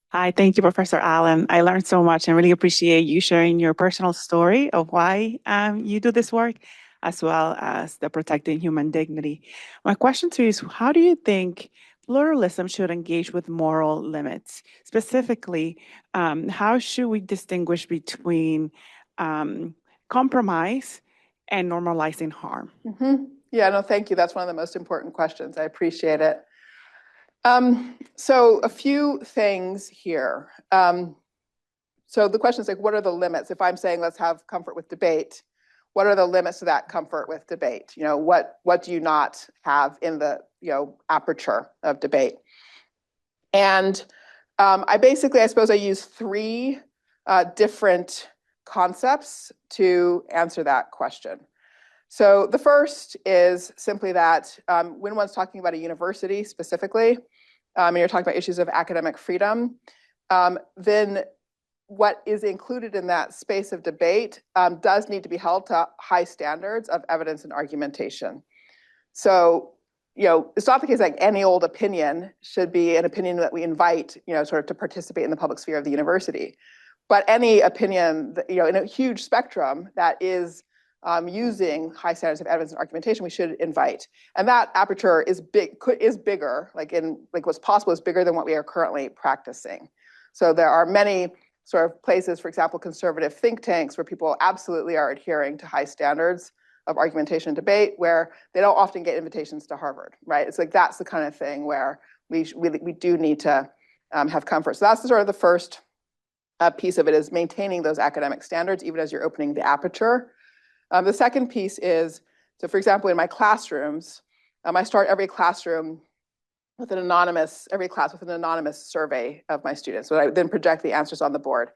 Hi, thank you, Professor Allen. I learned so much and really appreciate you sharing your personal story of why you do this work, as well as the protecting human dignity. My question to you is, how do you think pluralism should engage with moral limits? Specifically, how should we distinguish between compromise and normalizing harm? Mm-hmm. Yeah, no, thank you. That's one of the most important questions. I appreciate it. So a few things here. So the question is what are the limits? If I'm saying let's have comfort with debate, what are the limits to that comfort with debate? What do you not have in the aperture of debate? And I suppose I use three different concepts to answer that question. So the first is simply that when one's talking about a university specifically, and you're talking about issues of academic freedom, then what is included in that space of debate does need to be held to high standards of evidence and argumentation. So it's not the case like any old opinion should be an opinion that we invite, sort of to participate in the public sphere of the university. But any opinion, that, in a huge spectrum that is using high standards of evidence and argumentation, we should invite. And that aperture is bigger, like what's possible is bigger than what we are currently practicing. So there are many sort of places, for example, conservative think tanks where people absolutely are adhering to high standards of argumentation and debate, where they don't often get invitations to Harvard, right? It's like that's the kind of thing where we do need to have comfort. So that's sort of the first piece of it, is maintaining those academic standards even as you're opening the aperture. The second piece is, so for example, in my classrooms, I start every class with an anonymous survey of my students. So I then project the answers on the board.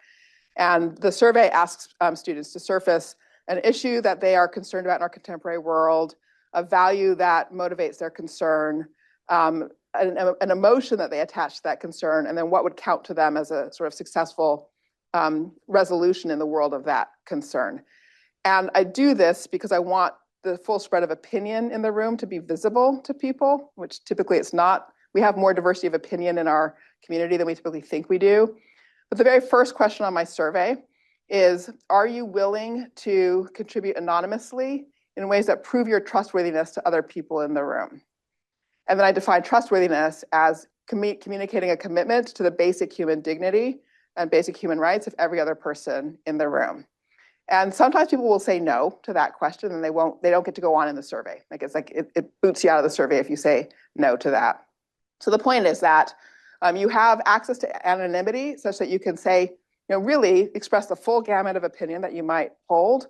And the survey asks students to surface an issue that they are concerned about in our contemporary world, a value that motivates their concern, an emotion that they attach to that concern, and then what would count to them as a sort of successful resolution in the world of that concern. And I do this because I want the full spread of opinion in the room to be visible to people, which typically it's not. We have more diversity of opinion in our community than we typically think we do. But the very first question on my survey is, are you willing to contribute anonymously in ways that prove your trustworthiness to other people in the room? And then I define trustworthiness as communicating a commitment to the basic human dignity and basic human rights of every other person in the room. And sometimes people will say no to that question, and they don't get to go on in the survey. It boots you out of the survey if you say no to that. So the point is that you have access to anonymity such that you can say, really express the full gamut of opinion that you might hold,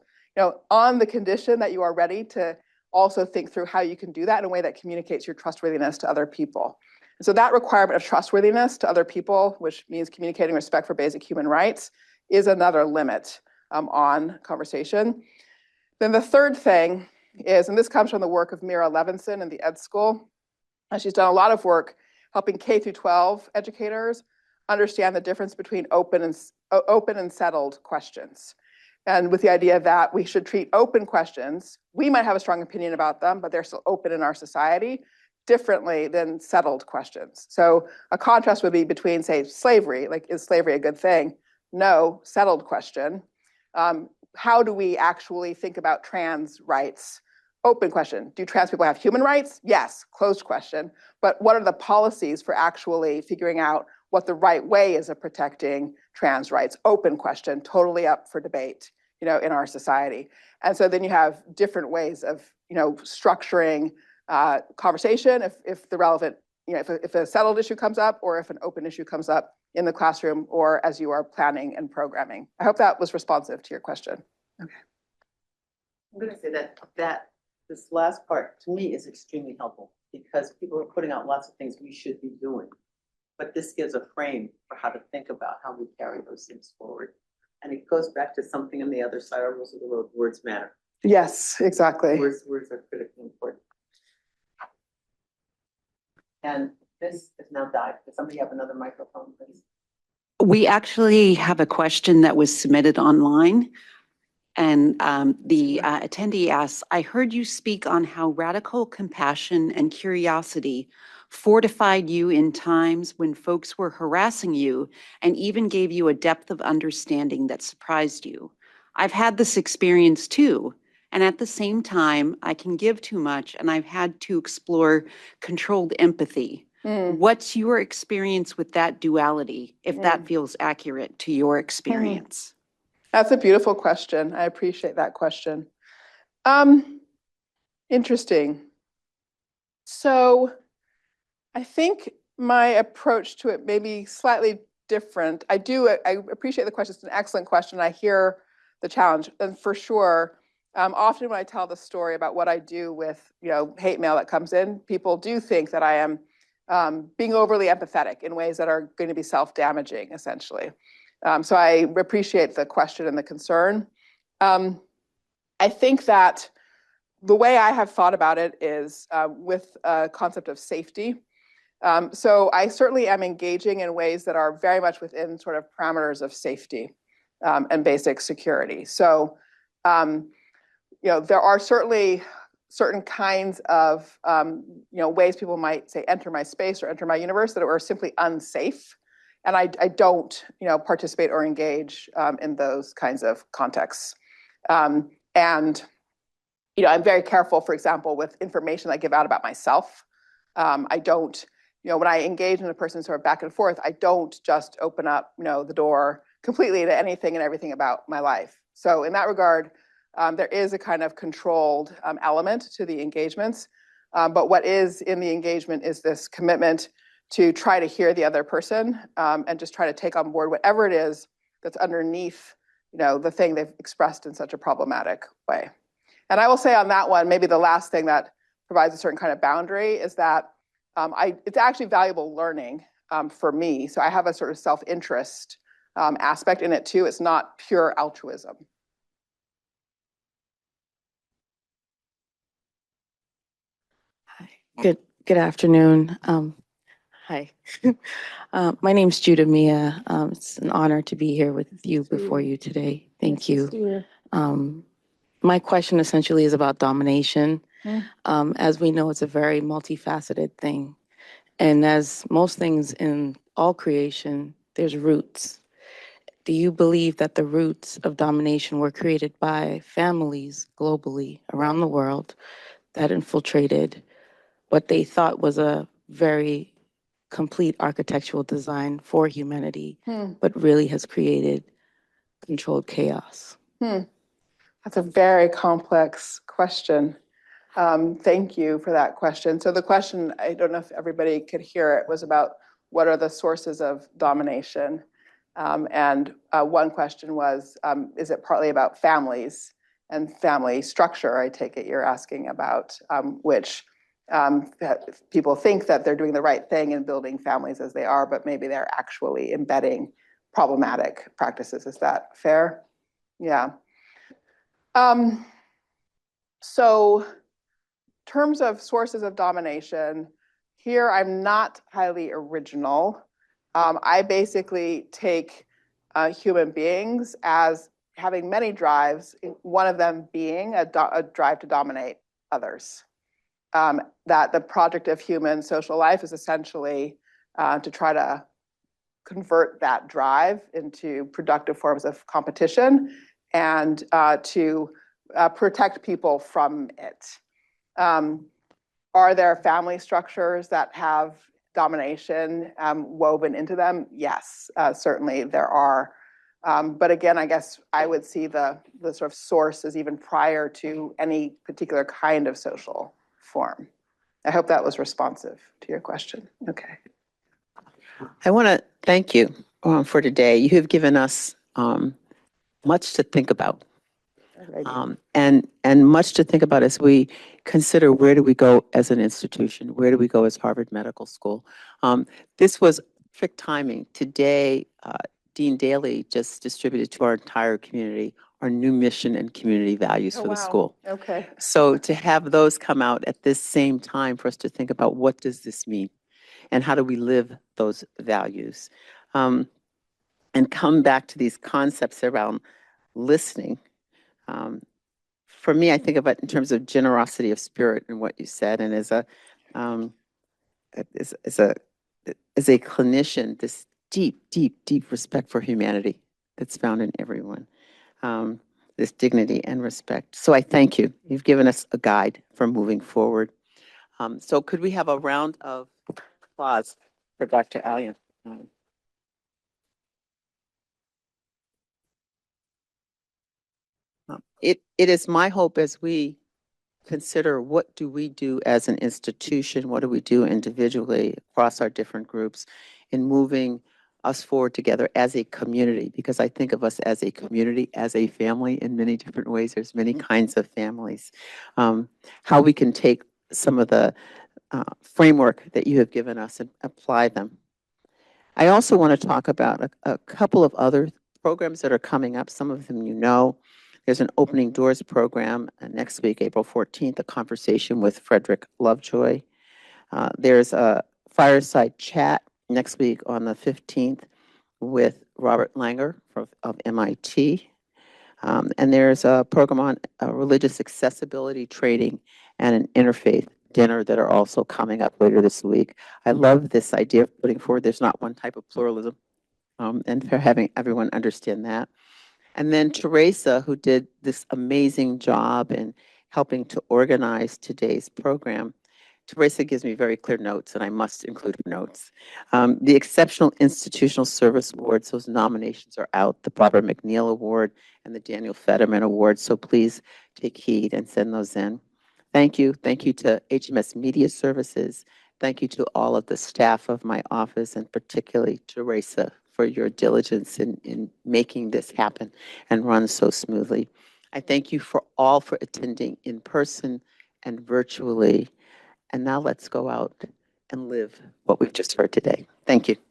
on the condition that you are ready to also think through how you can do that in a way that communicates your trustworthiness to other people. And so that requirement of trustworthiness to other people, which means communicating respect for basic human rights, is another limit on conversation. Then the third thing is, and this comes from the work of Mira Levinson in the Ed School. She's done a lot of work helping K through 12 educators understand the difference between open and settled questions. And with the idea that we should treat open questions, we might have a strong opinion about them, but they're still open in our society, differently than settled questions. So a contrast would be between, say, slavery, like, is slavery a good thing? No, settled question. How do we actually think about trans rights? Open question. Do trans people have human rights? Yes, closed question. But what are the policies for actually figuring out what the right way is of protecting trans rights? Open question, totally up for debate, in our society. And so then you have different ways of, structuring conversation if the relevant, if a settled issue comes up, or if an open issue comes up in the classroom, or as you are planning and programming. I hope that was responsive to your question. Okay. I'm going to say that this last part to me is extremely helpful, because people are putting out lots of things we should be doing, but this gives a frame for how to think about how we carry those things forward. And it goes back to something on the other side of the road: words matter. Yes, exactly. Words are critically important. And this is now died. Does somebody have another microphone, please? We actually have a question that was submitted online. And the attendee asks, I heard you speak on how radical compassion and curiosity fortified you in times when folks were harassing you and even gave you a depth of understanding that surprised you. I've had this experience too. And at the same time, I can give too much, and I've had to explore controlled empathy. What's your experience with that duality, if that feels accurate to your experience? That's a beautiful question. I appreciate that question. Interesting. So I think my approach to it may be slightly different. I appreciate the question. It's an excellent question. I hear the challenge, and for sure, often when I tell the story about what I do with hate mail that comes in, people do think that I am being overly empathetic in ways that are going to be self-damaging, essentially. So I appreciate the question and the concern. I think that the way I have thought about it is with a concept of safety. So I certainly am engaging in ways that are very much within sort of parameters of safety and basic security. So, there are certainly certain kinds of ways people might say enter my space or enter my universe that are simply unsafe, and I don't participate or engage in those kinds of contexts. And I'm very careful, for example, with information I give out about myself. I don't, when I engage in a person sort of back and forth, I don't just open up, the door completely to anything and everything about my life. So in that regard, there is a kind of controlled element to the engagements. But what is in the engagement is this commitment to try to hear the other person and just try to take on board whatever it is that's underneath, the thing they've expressed in such a problematic way. And I will say on that one, maybe the last thing that provides a certain kind of boundary is that it's actually valuable learning for me. So I have a sort of self-interest aspect in it too. It's not pure altruism. Hi. Good afternoon. Hi. My name's Judah Mia. It's an honor to be here with you before you today. Thank you. My question essentially is about domination. As we know, it's a very multifaceted thing. And as most things in all creation, there's roots. Do you believe that the roots of domination were created by families globally around the world that infiltrated what they thought was a very complete architectural design for humanity, but really has created controlled chaos? That's a very complex question. Thank you for that question. So the question, I don't know if everybody could hear it, was about what are the sources of domination? And one question was, is it partly about families and family structure? I take it you're asking about, which people think that they're doing the right thing in building families as they are, but maybe they're actually embedding problematic practices. Is that fair? Yeah. So terms of sources of domination, here I'm not highly original. I basically take human beings as having many drives, one of them being a drive to dominate others. That the project of human social life is essentially to try to convert that drive into productive forms of competition and to protect people from it. Are there family structures that have domination woven into them? Yes, certainly there are. But again, I guess I would see the sort of source as even prior to any particular kind of social form. I hope that was responsive to your question. Okay. I want to thank you for today. You have given us much to think about. And much to think about as we consider where do we go as an institution, where do we go as Harvard Medical School. This was perfect timing. Today, Dean Daly just distributed to our entire community our new mission and community values for the school. Okay. So to have those come out at this same time for us to think about what does this mean and how do we live those values, and come back to these concepts around listening. For me, I think of it in terms of generosity of spirit and what you said, and as a clinician, this deep respect for humanity that's found in everyone, this dignity and respect. So I thank you. You've given us a guide for moving forward. So could we have a round of applause for Dr. Allen? It is my hope as we consider what do we do as an institution, what do we do individually across our different groups in moving us forward together as a community, because I think of us as a community, as a family in many different ways. There's many kinds of families. How we can take some of the framework that you have given us and apply them. I also want to talk about a couple of other programs that are coming up. Some of them you know. There's an Opening Doors program next week, April 14th, a conversation with Frederick Lovejoy. There's a fireside chat next week on the 15th with Robert Langer of MIT. And there's a program on religious accessibility training and an interfaith dinner that are also coming up later this week. I love this idea of putting forward there's not one type of pluralism, and for having everyone understand that. And then Teresa, who did this amazing job in helping to organize today's program. Teresa gives me very clear notes, and I must include her notes. The Exceptional Institutional Service Awards, those nominations are out, the Barbara McNeil Award and the Daniel Fetterman Award, so please take heed and send those in. Thank you. Thank you to HMS Media Services. Thank you to all of the staff of my office, and particularly Teresa for your diligence in making this happen and run so smoothly. I thank you for all for attending in person and virtually. And now let's go out and live what we've just heard today. Thank you.